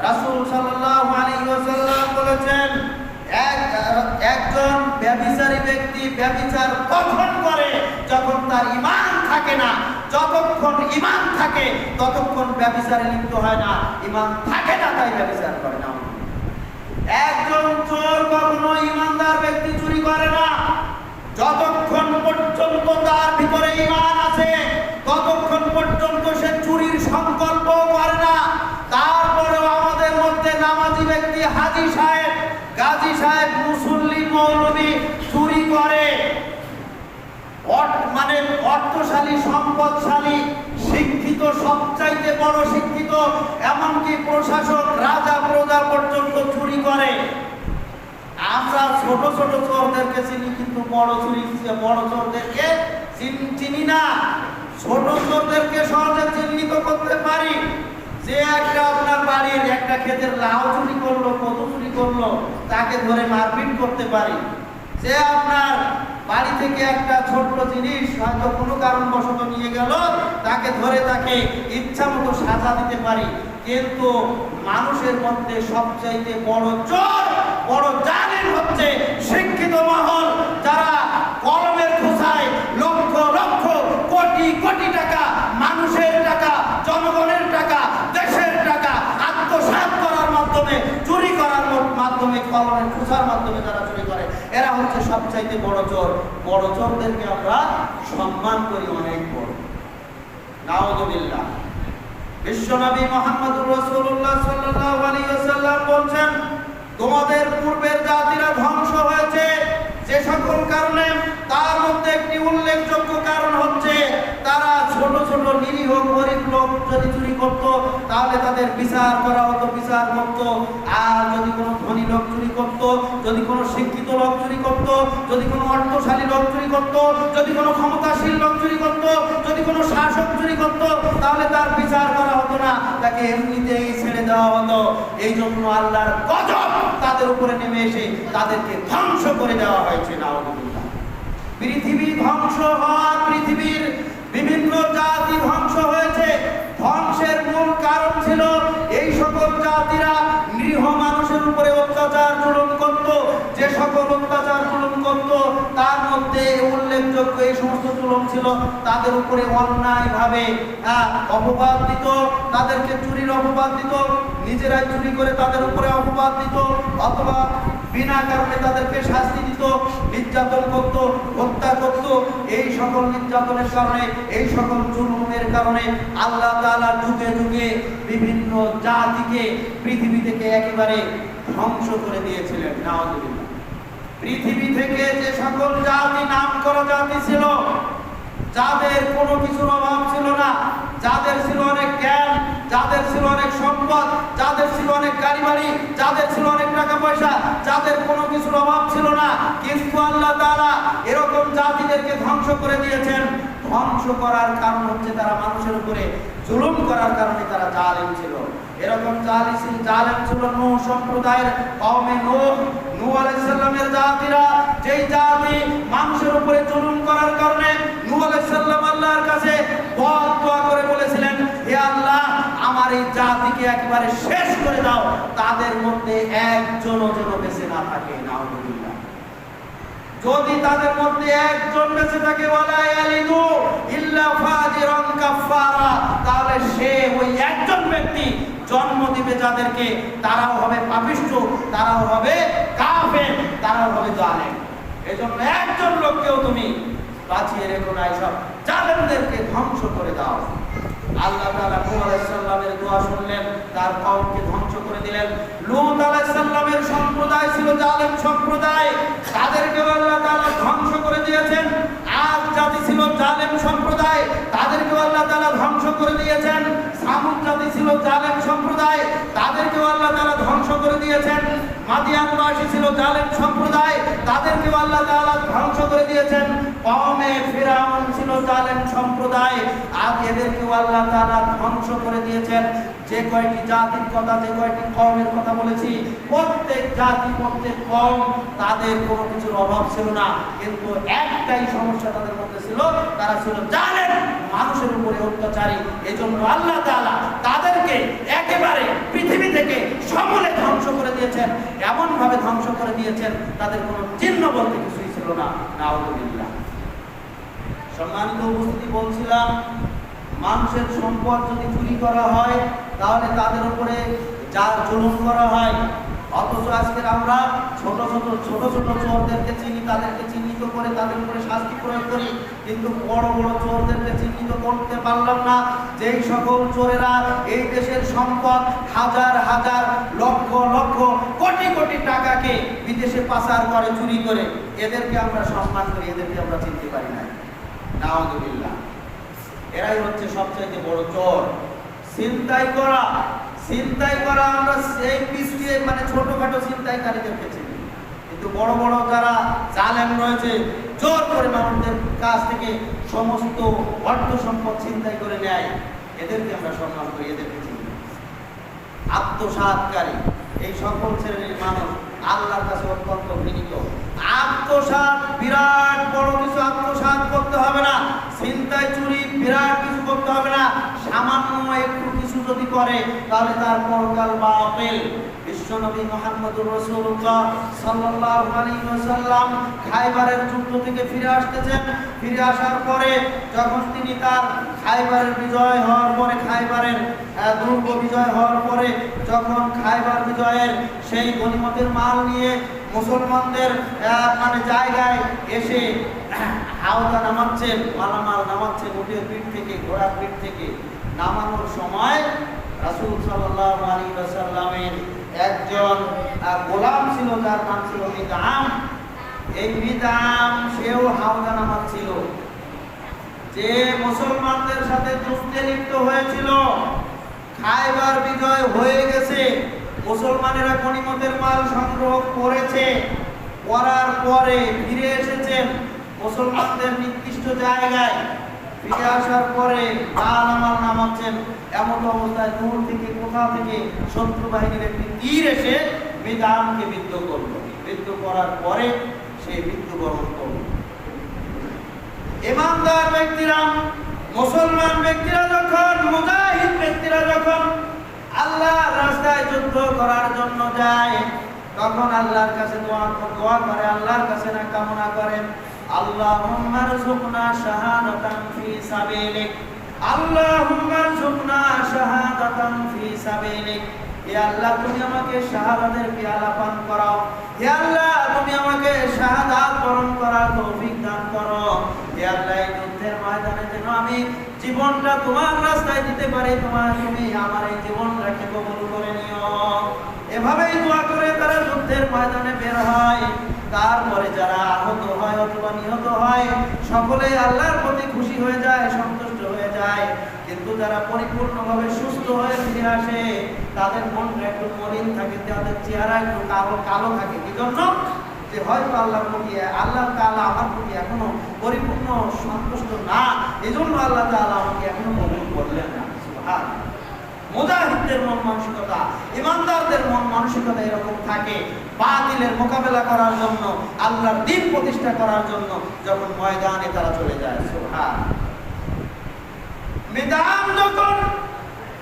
রাসূল সাল্লাল্লাহু আলাইহি ওয়াসাল্লাম বলেছেন, একজন ব্যভিচারী ব্যক্তি ব্যভিচার কখন করে? যখন তার ঈমান থাকে না। যতক্ষণ ঈমান থাকে ততক্ষণ ব্যভিচারে লিপ্ত হয় না, ঈমান থাকে না তাই ব্যভিচার করে না। একজন চোর কখনো ঈমানদার ব্যক্তি চুরি করে না। যতক্ষণ পর্যন্ত তার ভিতরে ঈমান আছে ততক্ষণ পর্যন্ত সে চুরির সংকল্প করে না। তারপরেও আমাদের মধ্যে নামাজি ব্যক্তি, হাজী সাহেব, গাজী সাহেব, মুসল্লি, মৌলবী চুরি করে। মানে অর্থশালী, সম্পদশালী, শিক্ষিত, সবচাইতে বড় শিক্ষিত, এমনকি প্রশাসক, রাজা, প্রজা পর্যন্ত চুরি করে। আমরা ছোট ছোট চোরদেরকে চিনি, কিন্তু বড় চোরদেরকে চিনি না। ছোট চোরদেরকে সহজে চিহ্নিত করতে পারি। যে একটা আপনার বাড়ির একটা ক্ষেতের লাউ চুরি করলো, কদু চুরি করলো, তাকে ধরে মারপিট করতে পারি। যে আপনার বাড়ি থেকে একটা ছোট্ট জিনিস হয়তো কোনো কারণবশত নিয়ে গেল, তাকে ধরে তাকে ইচ্ছা মতো সাজা দিতে পারি। কিন্তু মানুষের মধ্যে সবচাইতে বড় চোর, বড় জালিম হচ্ছে শিক্ষিত মহল, যারা কলমের খোঁচায় লক্ষ লক্ষ কোটি কোটি টাকা, মানুষের টাকা, জনগণের টাকা, দেশের টাকা আত্মসাৎ করার মাধ্যমে, চুরি করার মাধ্যমে, কলমের খোঁচার মাধ্যমে যারা চুরি করে, এরা হচ্ছে সবচাইতে বড় চোর। বড় চোরদেরকে আমরা সম্মান করি অনেক বড়। নাউযুবিল্লাহ। বিশ্বনবী মুহাম্মদুর রাসূলুল্লাহ সাল্লাল্লাহু আলাইহি ওয়াসাল্লাম বলেন, তোমাদের পূর্বের জাতিরা ধ্বংস হয়েছে যে সকল কারণে, তার মধ্যে একটি উল্লেখযোগ্য কারণ হচ্ছে তারা ছোট ছোট নিরীহ গরিব লোক যদি চুরি করত তাহলে তাদের বিচার করা হতো, বিচার করত। আর যদি কোনো ধনী লোক চুরি করত, যদি কোনো শিক্ষিত লোক চুরি করত, যদি কোনো অর্থশালী লোক চুরি করত, যদি কোনো ক্ষমতাশীল লোক চুরি করত, যদি কোনো শাসক চুরি করত, তাহলে তার বিচার করা হতো না, তাকে এমনিতেই ছেড়ে দেওয়া হতো। এই জন্য আল্লাহর গজব তাদের উপরে নেমে এসে তাদেরকে ধ্বংস করে দেওয়া হয়েছে। নাউযুবিল্লাহ। পৃথিবী ধ্বংস হওয়া, পৃথিবীর বিভিন্ন জাতি ধ্বংস হয়েছে। ধ্বংসের মূল কারণ ছিল এই সকল জাতিরা নিরীহ মানুষের উপরে অত্যাচার জুলুম করত। যে সকল অত্যাচার জুলুম করত তার মধ্যে উল্লেখযোগ্য এই সমস্ত জুলুম ছিল তাদের উপরে অন্যায়ভাবে অপবাদ দিত, তাদেরকে চুরির অপবাদ দিত, নিজেরাই চুরি করে তাদের উপরে অপবাদ দিত, অথবা বিনা কারণে তাদেরকে শাস্তি দিত, নির্যাতন করত, হত্যা করত। এই সকল নির্যাতনের কারণে, এই সকল জুলুমের কারণে আল্লাহ তাআলা যুগে যুগে বিভিন্ন জাতিকে পৃথিবী থেকে একেবারে ধ্বংস করে দিয়েছিলেন। নাউযুবিল্লাহ। পৃথিবী থেকে যে সকল জাতি নাম করা জাতি ছিল, যাদের কোনো কিছুর অভাব ছিল না, যাদের ছিল অনেক জ্ঞান, যাদের ছিল অনেক সম্পদ, যাদের ছিল অনেক গাড়ি বাড়ি, যাদের ছিল অনেক টাকা পয়সা, যাদের কোনো কিছুর অভাব ছিল না, কিন্তু আল্লাহ তাআলা এরকম জাতিদেরকে ধ্বংস করে দিয়েছেন। ধ্বংস করার কারণ হচ্ছে তারা মানুষের উপরে জুলুম করার কারণে তারা জালেম ছিল। এরকম জালেম ছিল নূহ সম্প্রদায়ের কওমে নূহ। নূহ আলাইহিস সালামের জাতিরা, যেই জাতি মানুষের উপরে জুলুম করার কারণে নূহ আলাইহিস সালাম আল্লাহর কাছে দোয়া করে বলেছিলেন, হে আল্লাহ, আমার এই জাতিকে একেবারে শেষ করে দাও, তাদের মধ্যে একজনও যেন বেঁচে না থাকে। নাউযুবিল্লাহ। যদি তাদের মধ্যে একজন বেঁচে থাকে, ওয়ালা ইয়ালিদু ইল্লা ফাজিরান কাফারা, তাহলে সে ওই একজন ব্যক্তি জন্ম দিবে যাদেরকে, তারাও হবে পাপিষ্ঠ, তারাও হবে কাফের, তারাও হবে জালেম। এজন্য একজন লোককেও তুমি বাঁচিয়ে রেখো না, এইসব জালেমদেরকে ধ্বংস করে দাও। আল্লাহ তাআলা নূহ আলাইহিস সালামের দোয়া শুনলেন, তার কওমকে ধ্বংস করে দিলেন। লূত আলাইহিস সালামের সম্প্রদায় ছিল জালেম সম্প্রদায়, তাদেরকে আল্লাহ তাআলা ধ্বংস করে দিয়েছেন। আদ জাতি ছিল জালেম সম্প্রদায়, তাদেরকে আল্লাহ তাআলা ধ্বংস করে দিয়েছেন। সামুদ জাতি ছিল জালেম সম্প্রদায়, তাদেরকে আল্লাহ তাআলা ধ্বংস করে দিয়েছেন। মাদিয়ানবাসী ছিল জালেম সম্প্রদায়, তাদেরকে আল্লাহ তাআলা ধ্বংস করে দিয়েছেন। কওমে ফিরআউন ছিল জালেম সম্প্রদায়, আর এদেরকে আল্লাহ তাআলা ধ্বংস করে দিয়েছেন। যে কয়টি জাতির কথা, যে কয়টি কওমের কথা বলেছি, প্রত্যেক জাতি, প্রত্যেক কওম, তাদের কোনো কিছুর অভাব ছিল না, কিন্তু একটাই সমস্যা তাদের মধ্যে ছিল, তারা ছিল জালেম, মানুষের উপরে অত্যাচারী। এজন্য আল্লাহ তাআলা তাদেরকে একেবারে পৃথিবী থেকে সমূলে ধ্বংস করে দিয়েছেন। এমন ভাবে ধ্বংস করে দিয়েছেন তাদের কোনো চিহ্ন বলতে কিছুই ছিল না। নাউযুবিল্লাহ। সম্মানিত উপস্থিতি, বলছিলাম মানুষের সম্পদ যদি চুরি করা হয় তাহলে তাদের উপরে যা জুলুম করা হয়। অথচ আজকে আমরা ছোট ছোট চোরদেরকে চিনি, তাদেরকে চিহ্নিত করে তাদের উপরে শাস্তি প্রয়োগ করি, কিন্তু বড় বড় চোরদেরকে চিহ্নিত করতে পারলাম না। যেই সকল চোরেরা এই দেশের সম্পদ হাজার হাজার লক্ষ লক্ষ কোটি কোটি টাকাকে বিদেশে পাচার করে, চুরি করে, এদেরকে আমরা সম্মান করি, এদেরকে আমরা চিনতে পারি না। নাউযুবিল্লাহ। এরাই হচ্ছে সবচেয়ে বড় চোর। ছিনতাই করা আমরা সেই পিছিয়ে মানে ছোটখাটো ছিনতাইকারীদেরকে চিনি, কিন্তু বড় বড় যারা জালেম রয়েছে, জোর করে মানুষদের কাছ থেকে সমস্ত অর্থ সম্পদ ছিনতাই করে নেয়, এদেরকে আমরা সম্মান করি, এদেরকে চিনি। আত্মসাৎকারী, এই সকল শ্রেণীর মানুষ আল্লাহর কাছে অত্যন্ত ঘৃণিত। আত্মসাৎ বিরাট বড় কিছু আত্মসাৎ করতে হবে না, ছিনতাই চুরি বিরাট কিছু করতে হবে না, সামান্য একটু কিছু যদি করে তাহলে তার পরকাল বাতিল। বিশ্বনবী মুহাম্মদুর রাসূলুল্লাহ সাল্লাল্লাহু আলাইহি ওয়াসাল্লাম খায়বারের যুদ্ধ থেকে ফিরে আসতেছেন। ফিরে আসার পরে যখন তিনি তার খায়বারের বিজয় হওয়ার পরে, খায়বারের দুর্গ বিজয় হওয়ার পরে যখন খায়বার বিজয়ের সেই গনিমতের মাল নিয়ে মুসলমানদের মানে জায়গায় এসে হাওদা নামাচ্ছেন, মালামাল নামাচ্ছেন উটের পিঠ থেকে, ঘোড়ার পিঠ থেকে, নামানোর সময় রাসূল সাল্লাল্লাহু আলাইহি ওয়াসাল্লামের একজন গোলাম ছিল, যার নাম ছিল মিদআম। এই মিদাম সেও হাওদা নামাজ ছিল, যে মুসলমানদের সাথে যুদ্ধে লিপ্ত হয়েছিল। খায়বার বিজয় হয়ে গেছে, মুসলমানেরা গনিমতের মাল সংগ্রহ করেছে, করার পরে ফিরে এসেছেন মুসলমানদের নির্দিষ্ট জায়গায়। ফিরে আসার পরে মালামাল নামাচ্ছেন, এমন অবস্থায় দূর থেকে কোথা থেকে শত্রু বাহিনীর একটি তীর এসে মিদামকে বিদ্ধ করলো। বিদ্ধ করার পরে সে মৃত্যুবরণ করল। ইমানদার ব্যক্তিরা, মুসলমান ব্যক্তিরা যখন, মুজাহিদ ব্যক্তিরা যখন আল্লাহর রাস্তায় যুদ্ধ করার জন্য যায়, তখন আল্লাহর কাছে দোয়া করে, আল্লাহর কাছে না কামনা করেন, আল্লাহুম্মা রযুকনা শাহাদাতান ফি সাবিলিক, আল্লাহুম্মা রযুকনা শাহাদাতান ফি সাবিলিক। হে আল্লাহ, তুমি আমাকে শাহাদাতের পেয়ালা পান করাও। হে আল্লাহ, তুমি আমাকে শাহাদাত বরণ করার তৌফিক দান করো। হে আল্লাহ, এই যুদ্ধের ময়দানে যেন আমি জীবনটা তোমার রাস্তায় দিতে পারি, তুমি আমার এই জীবনটাকে কবুল করে নিও। এভাবেই দোয়া করে তারা যুদ্ধের ময়দানে বের হয়। তারপরে যারা আহত হয় অথবা নিহত হয়, সকলেই আল্লাহর প্রতি খুশি হয়ে যায়, সন্তুষ্ট হয়ে যায়। কিন্তু যারা পরিপূর্ণভাবে সুস্থ হয়ে ফিরে আসে, তাদের মনটা একটু মলিন থাকে, তাদের চেহারা একটু কালো কালো থাকে। কি জন্য? যে হয়তো আল্লাহর প্রতি, আল্লাহ তাআলা আমার প্রতি এখনো পরিপূর্ণ সন্তুষ্ট না, এজন্য আল্লাহ তাআলা আমাকে এখনো কবুল করলেন না। সুবহানাল্লাহ। মুজাহিদদের মন মানসিকতা, ইমানদারদের মন মানসিকতা এরকম থাকে। বাতিলের মোকাবেলা করার জন্য, আল্লাহর দ্বীন প্রতিষ্ঠা করার জন্য যখন ময়দানে তারা চলে যায়। সুবহানাল্লাহ। মিদাম যখন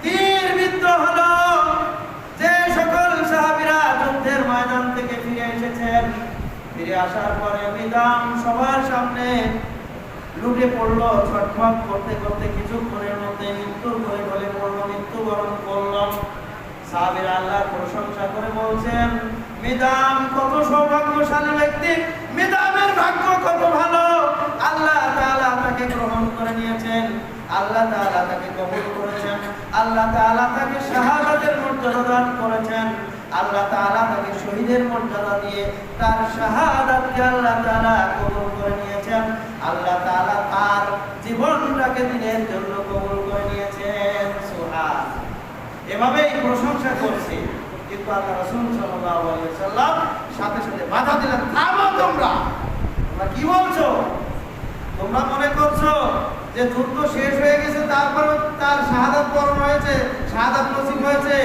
তীরবিদ্ধ হলো, যে সকল সাহাবীরা যুদ্ধের ময়দান থেকে ফিরে এসেছেন, ফিরে আসার পরে মিদাম সবার সামনে লুটে পড়লো, ছটফট করতে করতে কিছুক্ষণের মধ্যে মৃত্যুর কোলে ঢলে পড়লো, মৃত্যুবরণ করলো। সাহাবীরা আল্লাহর প্রশংসা করে বলছেন, মিদাম কত সৌভাগ্যশালী ব্যক্তি, মিদামের ভাগ্য কত ভালো, আল্লাহ তাআলা তাকে গ্রহণ করে নিয়েছেন, আল্লাহ তাআলা তাকে কবুল করেছেন, আল্লাহ তাআলা তাকে শাহাদাতের মর্যাদা দান করেছেন, আল্লাহ তাআলা তাকে শহীদের মর্যাদা দিয়ে তার শাহাদাতকে আল্লাহ তাআলা কবুল করে নিয়েছেন, আল্লাহ তাআলা তার জীবনটাকে দিনের জন্য কবুল করে নিয়েছেন। সুবহানাল্লাহ। এভাবেই প্রশংসা করছে, কিন্তু আল্লাহ রাসূল সাল্লাল্লাহু আলাইহি ওয়াসাল্লাম সাথে সাথে বাধা দিলেন, থামো তোমরা কি বলছো? তোমরা মনে করছো যে যুদ্ধ শেষ হয়ে গেছে, তারপর তার শাহাদাত বরণ হয়েছে, শাহাদাত নসিব হয়েছে,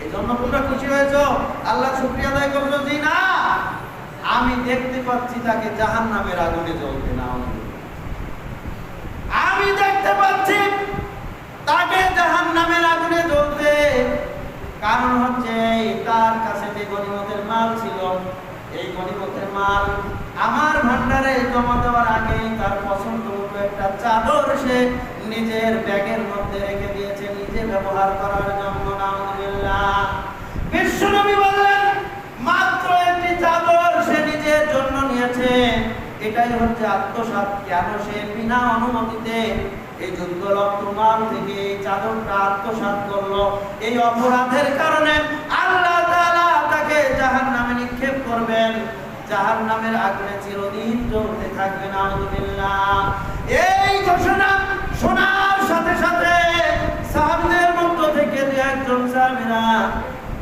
এজন্য তোমরা খুশি হয়েছো, আল্লাহ শুকরিয়া আদায় করছো? জি না, আমি দেখতে পাচ্ছি তাকে জাহান্নামের আগুনে জ্বলতে। না, আমি দেখতে পাচ্ছি তাকে জাহান্নামের আগুনে জ্বলতে। কারণ হচ্ছে তার কাছে যে গনিমতের মাল ছিল, এই গনিমতের মাল আমার ভান্ডারে জমা দেওয়ার আগে তার পছন্দ মতো একটা চাদর সে নিজের ব্যাগের মধ্যে রেখে দিয়েছে, নিজে ব্যবহার করার জন্য। নাউযুবিল্লাহ। বিশ্বনবী বললেন, মাত্র একটি চাদর সে নিজের জন্য নিয়েছে, এটাই হচ্ছে আত্মসাৎ। কেন সে বিনা অনুমতিতে এই যুদ্ধ রক্তমাল থেকে এই চাদরটা আত্মসাৎ করলো? এই অপরাধের কারণে আল্লাহ তাআলা তাকে জাহান্নামে নিক্ষেপ করবেন, জাহান্নামের আগুনে চিরদিন জ্বলতে থাকবে। নাউযুবিল্লাহ। এই ঘোষণা শোনার সাথে সাথে সাহাবীদের মধ্য থেকে দুই একজন সাহাবীরা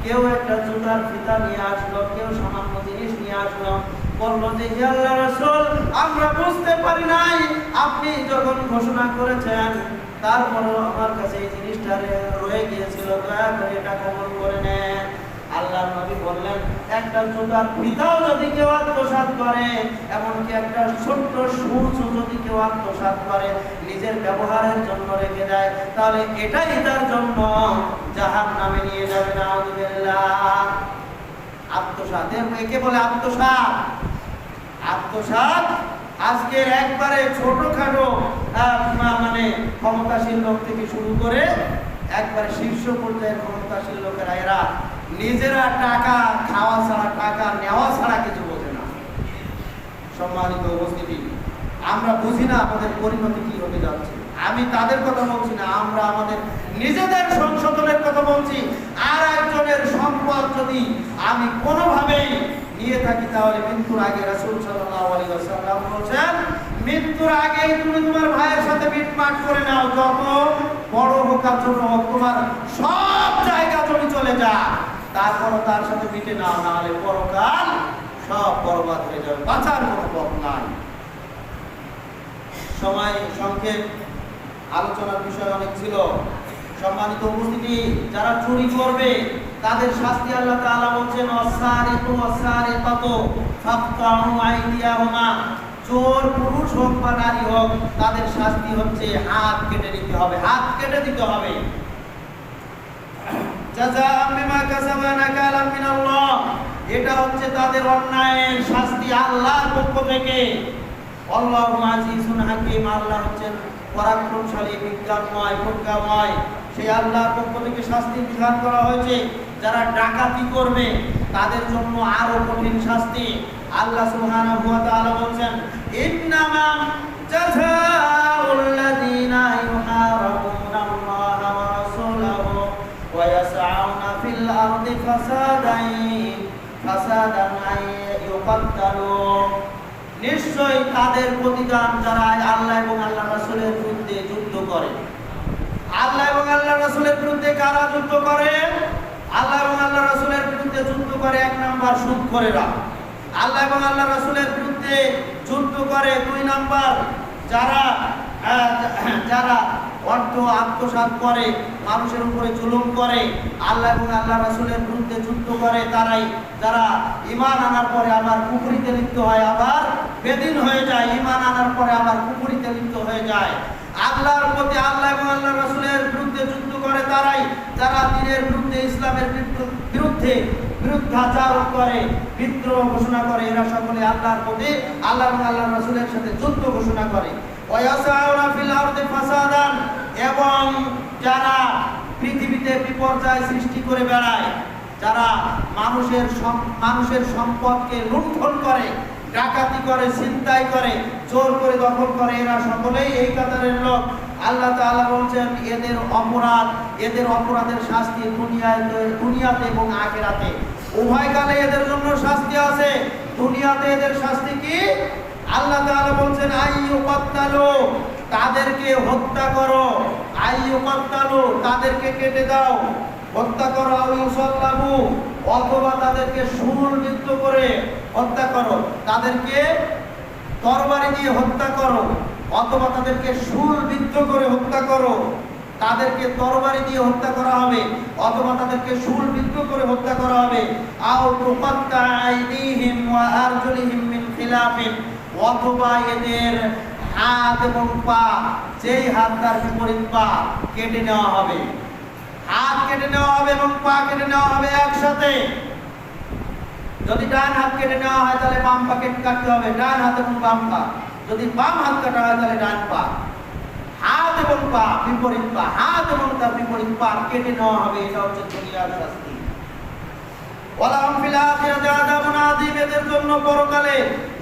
কেউ একটা জুতার ফিতা নিয়ে আসলো, কেউ সামান্য জিনিস নিয়ে আসলো, বললো যে হে আল্লাহর রাসূল, আমরা বুঝতে পারি নাই, আপনি যখন ঘোষণা করেছেন তারপরেও আমার কাছে এই জিনিসটা রয়ে গিয়েছিল, দয়া করে এটা কবুল করে নেন। আল্লাহর নবী বললেন, একটা জুতার ফিতাও যদি কেউ আত্মসাৎ করে, এমনকি একটা ছোট্ট সূচ যদি কেউ আত্মসাৎ করে, নিজের ব্যবহারের জন্য রেখে দেয়, তাহলে এটাই তার জন্য জাহান্নামে নিয়ে যাবে। নাউযুবিল্লাহ। আত্মসাৎ, একে বলে আত্মসাৎ। আত্মসাৎ আজকের একবারে ছোটখাটো মানে ক্ষমতাশীল লোক থেকে শুরু করে একবারে শীর্ষ পর্যায়ের ক্ষমতাশীল লোকেরা, এরা নিজেরা টাকা খাওয়া ছাড়া, টাকা নেওয়া ছাড়া কিছু বোঝে না। সম্মানিত উপস্থিতি, আমরা বুঝি না আমাদের পরিণতি কি হতে যাচ্ছে। আমি তাদের কথা বলছি না, আমরা আমাদের নিজেদের সংশোধনের কথা বলছি। আর একজনের সম্পদ যদি আমি কোনোভাবেই নিয়ে থাকি, তাহলে মৃত্যুর আগে রাসূল সাল্লাল্লাহু আলাইহি ওয়াসাল্লাম বলেছেন, মৃত্যুর আগে তুমি তোমার ভাইয়ের সাথে মিটমাট করে নাও, যত বড় হোক আর ছোট হোক, তোমার সব জায়গা জমি চলে যা, তারপরও তার সাথে মিটে নাও, না হলে পরকাল সব বরবাদ হয়ে যাবে, বাঁচার কোনো পথ নাই। সময় সংক্ষেপ, আলোচনার বিষয় অনেক ছিল। সম্মানিত উপস্থিতি, যারা চুরি করবে তাদের শাস্তি আল্লাহ তাআলা বলছেন, ওয়াসারিকু ওয়াসারিকাতু ফাকতাউ আইদিয়াহুমা, চোর পুরুষ হোক বা নারী হোক, তাদের শাস্তি হচ্ছে হাত কেটে দিতে হবে, হাত কেটে দিতে হবে। জাযাআম বিমা কাসাবা নাকালাম মিনাল্লাহ, এটা হচ্ছে তাদের অন্যায়ের শাস্তি আল্লাহর পক্ষ থেকে। আল্লাহু আজিজুন হাকীম, আল্লাহ হচ্ছেন পরাক্রমশালী, বিজ্ঞানময়, প্রজ্ঞাময়। সেই আল্লাহর পক্ষ থেকে শাস্তি বিধান করা হয়েছে। যারা ডাকাতি করবে তাদের জন্য আরো কঠিন শাস্তি। আল্লাহ সুবহানাহু ওয়া তাআলা বলেন, ইন্নামা জাযাউল লাযিনা ইউহারিবুনা আল্লাহা ওয়া রাসূলাহু ওয়া ইয়াসআউনা ফিল আরদি ফাসাদান আন ইউকাত্তালু, নিশ্চয়ই তাদের প্রতিদান যারা আল্লাহ এবং আল্লাহর রাসূলের বিরুদ্ধে যুদ্ধ করে। আল্লাহ এবং আল্লাহর রাসূলের বিরুদ্ধে কারা যুদ্ধ করে? আল্লাহ এবং আল্লাহর রাসূলের বিরুদ্ধে যুদ্ধ করে এক নাম্বার সুদখোরেরা। আল্লাহ এবং আল্লাহর রাসূলের বিরুদ্ধে যুদ্ধ করে দুই নাম্বার যারা অর্থ আত্মসাৎ করে, মানুষের উপরে জুলুম করে। আল্লাহ এবং আল্লাহ রাসূলের বিরুদ্ধে যুদ্ধ করে তারাই যারা ঈমান আনার পরে আবার কুফরিতে লিপ্ত হয়, আবার বেদিন হয়ে যায়। ঈমান আনার পরে আবার কুফরিতে লিপ্ত হয়ে যায়। আল্লাহর প্রতি, আল্লাহ এবং আল্লাহর রাসূলের বিরুদ্ধে যুদ্ধ করে তারাই যারা দ্বীনের বিরুদ্ধে, ইসলামের বিরুদ্ধে বিরুদ্ধাচারণ করে, বিদ্রোহ ঘোষণা করে। এরা সকলে আল্লাহর প্রতি, আল্লাহ এবং আল্লাহর রাসূলের সাথে যুদ্ধ ঘোষণা করে। ওয়ায়াসাউনা ফিল আরদি ফাসাদান, এবং যারা পৃথিবীতে বিপর্যয় সৃষ্টি করে বেড়ায়, যারা মানুষের সম্পদকে লুণ্ঠন করে, ডাকাতি করে, ছিনতাই করে, চোর করে দখল করে, এরা সকলেই এই কাতারের লোক। আল্লাহ তাআলা বলছেন, এদের অপরাধের শাস্তি দুনিয়াতে এবং আখিরাতে, উভয় কালে এদের জন্য শাস্তি আছে। দুনিয়াতে এদের শাস্তি কি? আল্লাহ তাআলা বলছেন, আইয়ুকাত্তালু, তাদেরকে হত্যা করো। আইয়ুকাত্তালু, তাদেরকে কেটে দাও, হত্যা করো। আও ইউসাল্লাবু, অথবা তাদেরকে শূলবিদ্ধ করে হত্যা করো। তাদেরকে তরবারি দিয়ে হত্যা করো, অথবা তাদেরকে শূলবিদ্ধ করে হত্যা করো। তাদেরকে তরবারি দিয়ে হত্যা করা হবে, অথবা তাদেরকে শূলবিদ্ধ করে হত্যা করা হবে। আও তুকাত্তা আইদিহিম ওয়া আরজুলিহিম মিন খিলাফিন, অথবা এদের হাত এবং পা, যেই হাত তার বিপরীত পা, কেটে নেওয়া হবে। হাত কেটে নেওয়া হবে এবং পা কেটে নেওয়া হবে একসাথে। যদি ডান হাত কেটে নেওয়া হয় তাহলে বাম পা কাটতে হবে, ডান হাত এবং বাম পা। যদি বাম হাত কাটা হয় তাহলে ডান পা। হাত এবং পা, বিপরীত পা, হাত এবং তার বিপরীত পা কেটে নেওয়া হবে। এটা হচ্ছে দুনিয়ার শাস্তি। ওয়ালাহুম ফিল আখিরাতি আযাবুন আযীম, এদের জন্য পরকালে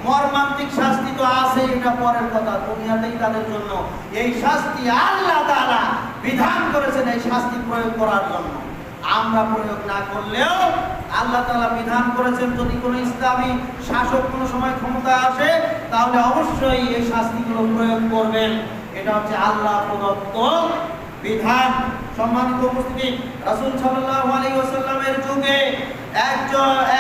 মর্মান্তিক শাস্তি তো আছে, এটা পরের কথা। দুনিয়াতেই তাদের জন্য এই শাস্তি আল্লাহ তাআলা বিধান করেছেন, এই শাস্তি প্রয়োগ করার জন্য। আমরা প্রয়োগ না করলেও আল্লাহ তাআলা বিধান করেছেন, যদি কোনো ইসলামী শাসক কোনো সময় ক্ষমতা আসে তাহলে অবশ্যই এই শাস্তিগুলো প্রয়োগ করবেন। এটা হচ্ছে আল্লাহ প্রদত্ত বিধান। সম্মানিত উপস্থিতি, রাসূল সাল্লাল্লাহু আলাইহি ওয়াসাল্লামের যুগে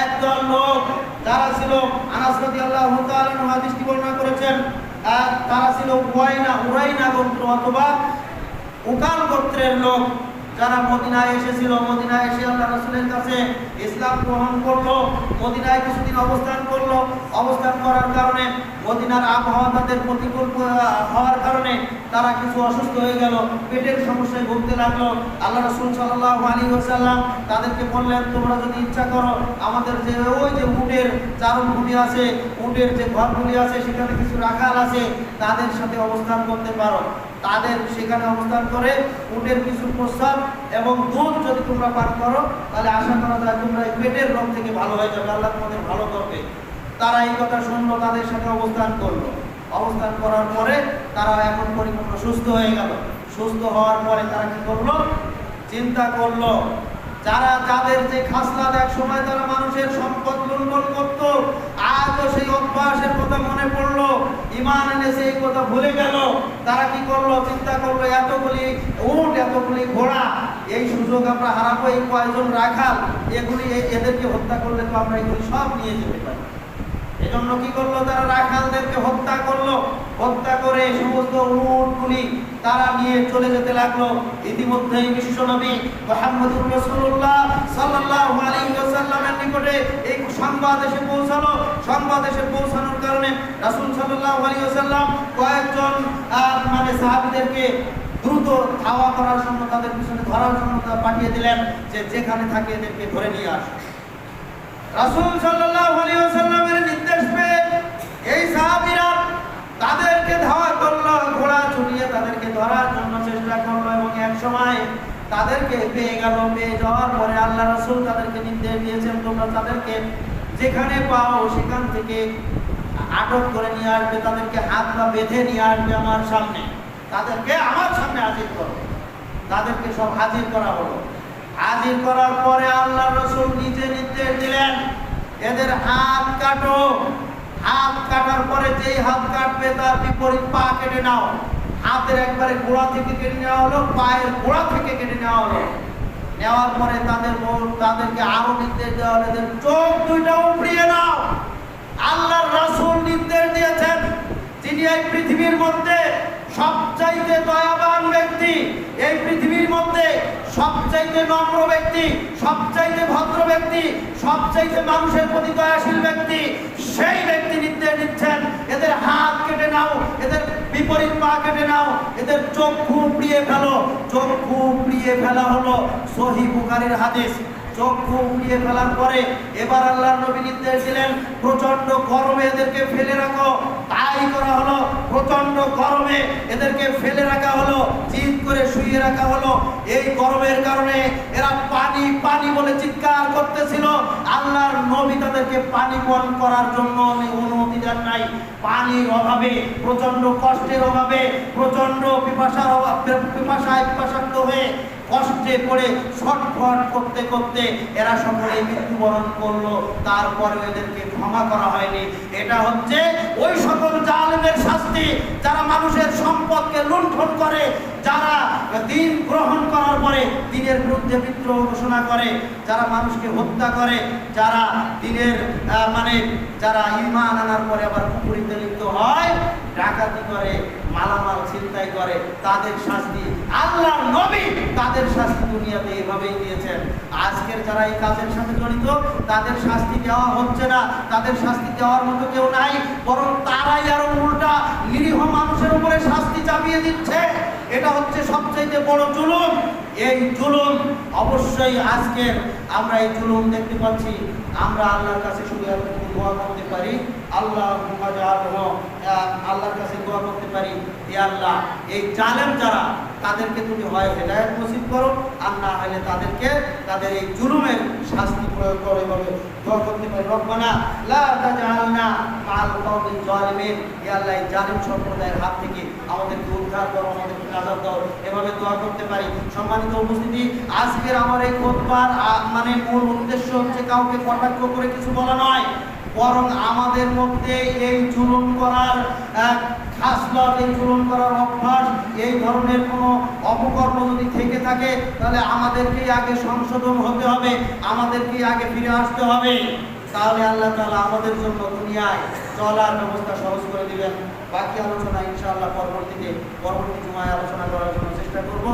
একদল লোক যারা ছিল, আনাস রাদিয়াল্লাহু তাআলা আনহু হাদিসটি বর্ণনা করেছেন, তারা ছিল উরাইনা গোত্র অথবা উকাল গোত্রের লোক, যারা মদিনায় এসেছিল। মদিনায় এসে আল্লাহ রাসূলের কাছে ইসলাম গ্রহণ করলো, মদিনায় কিছুদিন অবস্থান করলো। অবস্থান করার কারণে মদিনার আবহাওয়া তাদের প্রতিকূল হওয়ার কারণে তারা কিছু অসুস্থ হয়ে গেল, পেটের সমস্যায় ভুগতে লাগলো। আল্লাহ রাসূল সাল্লাল্লাহু আলাইহি ওয়াসাল্লাম তাদেরকে বললেন, তোমরা যদি ইচ্ছা করো আমাদের যে ওই যে উটের চারণভূমি আছে, উটের যে ঘরগুলি আছে, সেখানে কিছু রাখাল আছে, তাদের সাথে অবস্থান করতে পারো। তাদের সেখানে অবস্থান করে উটের কিছু প্রস্রাব এবং দুধ যদি তোমরা পান করো তাহলে আশা করা যায় তোমরা এই পেটের রোগ থেকে ভালো হয়ে যাবে, আল্লাহ তোমাদের ভালো করবে। তারা এই কথা শুনলো, তাদের সাথে অবস্থান করলো। অবস্থান করার পরে তারা এখন পরিপূর্ণ সুস্থ হয়ে গেল। সুস্থ হওয়ার পরে তারা কি করলো? চিন্তা করলো যারা যাদের যে খাসলাত এক সময় তারা মানুষের সম্পদ লুণ্ঠন করত, আজও সেই অভ্যাসের কথা মনে পড়লো, ঈমান এনেছে এই কথা ভুলে গেল। তারা কি করলো? চিন্তা করলো এতগুলি উট, এতগুলি ঘোড়া, এই সুযোগ আমরা হারাবো, এই কয়েকজন রাখাল, এদেরকে হত্যা করলে তো আমরা এগুলি সব নিয়ে যেতে পারি। এজন্য কি করলো? তারা রাখালদেরকে হত্যা করলো। হত্যা করে সমস্ত উটগুলি তারা নিয়ে চলে যেতে লাগলো। ইতিমধ্যেই বিশ্বনবী মুহাম্মদুর রাসূলুল্লাহ সাল্লাল্লাহু আলাইহি ওয়াসাল্লামের নিকটে এই সংবাদ এসে পৌঁছালো। সংবাদ এসে পৌঁছানোর কারণে রাসূল সাল্লাল্লাহু আলাইহি ওয়াসাল্লাম কয়েকজন সাহাবীদেরকে দ্রুত ধাওয়া করার জন্য, তাদের পিছনে ধরার জন্য পাঠিয়ে দিলেন যে যেখানে থাকে এদেরকে ধরে নিয়ে আস। রাসূল সাল্লাল্লাহু আলাইহি ওয়াসাল্লামের নির্দেশ পেয়ে এই সাহাবীরা তাদেরকে ধাওয়া করলো, ঘোড়া ছুটিয়ে তাদেরকে ধরার জন্য চেষ্টা করলো এবং এক সময় তাদেরকে পেয়ে গেল। পেয়ে যাওয়ার পরে আল্লাহ রাসূল তাদেরকে নির্দেশ দিয়েছেন, তোমরা তাদেরকে যেখানে পাও সেখান থেকে আটক করে নিয়ে আসবে, তাদেরকে হাত পা বেঁধে নিয়ে আসবে আমার সামনে, তাদেরকে আমার সামনে হাজির করো। তাদেরকে সব হাজির করা হলো। হাজির করার পরে আল্লাহ রাসূল নিজে নির্দেশ দিলেন, এদের হাত কাটো। হাত কাটার পরে যেই হাত কাটবে তার বিপরীত পা কেটে নাও। হাতের একবারে গোড়া থেকে কেটে নেওয়া হলো, পায়ের গোড়া থেকে কেটে নেওয়া হলো। নেওয়ার পরে তাদেরকে আরো নির্দেশ দেওয়া হলো, এদের চোখ দুইটা উপড়িয়ে নাও। আল্লাহর রাসূল নির্দেশ দিয়েছেন, যিনি এই পৃথিবীর মধ্যে সবচাইতে দয়াবান ব্যক্তি, এই পৃথিবীর মধ্যে সবচাইতে নম্র ব্যক্তি, সবচাইতে ভদ্র ব্যক্তি, সবচাইতে মানুষের প্রতি দয়াশীল ব্যক্তি, সেই ব্যক্তি নির্দেশ দিচ্ছেন এদের হাত কেটে নাও, এদের বিপরীত পা কেটে নাও, এদের চক্ষু উপড়িয়ে ফেলো। চক্ষু উপড়িয়ে ফেলা হলো, সহিহ বুখারীর হাদিস। চক্ষু উপড়িয়ে ফেলার পরে এবার আল্লাহর নবী নির্দেশ দিলেন, প্রচন্ড গরমে এদেরকে ফেলে রাখো। তাই করা হলো। প্রচন্ড গরমে এদেরকে ফেলে রাখা হলো, চিৎ করে শুইয়ে রাখা হলো। এই গরমের কারণে এরা পানি পানি বলে চিৎকার করতেছিল। আল্লাহর নবী তাদেরকে পানি পান করার জন্য অনুমতি দেন নাই। পানির অভাবে, প্রচন্ড কষ্টের অভাবে, প্রচন্ড পিপাসায় পিপাসাক্ত হয়ে কষ্টে পড়ে ছটফট করতে করতে এরা সকলে মৃত্যুবরণ করলো। তারপরে এদেরকে ক্ষমা করা হয়নি। এটা হচ্ছে ওই সকল জালেমের শাস্তি যারা মানুষের সম্পদকে লুণ্ঠন করে, যারা দিন গ্রহণ করার পরে দিনের বিরুদ্ধে বিদ্রোহ ঘোষণা করে, যারা মানুষকে হত্যা করে, যারা দিনের যারা ঈমান আনার পরে আবার কুফরিতে লিপ্ত হয়, ডাকাতি করে, মালামাল ছিনতাই করে, তাদের শাস্তি আল্লাহর নবী তাদের শাস্তি দুনিয়াতে এইভাবেই দিয়েছেন। আজকের যারা এই কাজের সাথে জড়িত তাদের শাস্তি দেওয়া হচ্ছে না, তাদের শাস্তি দেওয়ার মতো কেউ নাই, বরং তারাই আরো উল্টা নিরীহ মানুষের উপরে শাস্তি চাপিয়ে দিচ্ছে। এটা হচ্ছে সবচেয়ে বড় জুলুম। এই জুলুম অবশ্যই আজকের আমরা এই জুলুম দেখতে পাচ্ছি। আমরা আল্লাহর কাছে শুধু দোয়া করতে পারি, আল্লাহর কাছে দোয়া করতে পারি, হে আল্লাহ এই জালেম যারা তাদেরকে তুমি হয় হেদায়েত নসিব করো, আর না হলে তাদেরকে তাদের এই জুলুমের শাস্তি প্রয়োগ করে বলে দোয়া করতে পারি। রব্বানা লা তাজআলনা মাআল কওমিল জালিমিন, হে আল্লাহ এই জালিম সম্প্রদায়ের হাত থেকে আমাদেরকে উদ্ধার করো, আমাদেরকে আযাব দাও, এভাবে দোয়া করতে পারি। সম্মানিত উপস্থিতি, আজকের আমার এই খুতবার মূল উদ্দেশ্য হচ্ছে কাউকে কটাক্ষ করে কিছু বলা নয়, বরং আমাদের মধ্যে এই জুলুম করার খাসলত, এই জুলুম করার অভ্যাস, এই ধরনের কোনো অপকর্ম যদি থেকে থাকে তাহলে আমাদেরকেই আগে সংশোধন হতে হবে, আমাদেরকেই আগে ফিরে আসতে হবে। তাহলে আল্লাহ তাআলা আমাদের জন্য দুনিয়ায় চলার ব্যবস্থা সহজ করে দিবেন। বাকি আলোচনা ইনশাআল্লাহ পরবর্তী জুমায় আলোচনা করার জন্য চেষ্টা করব।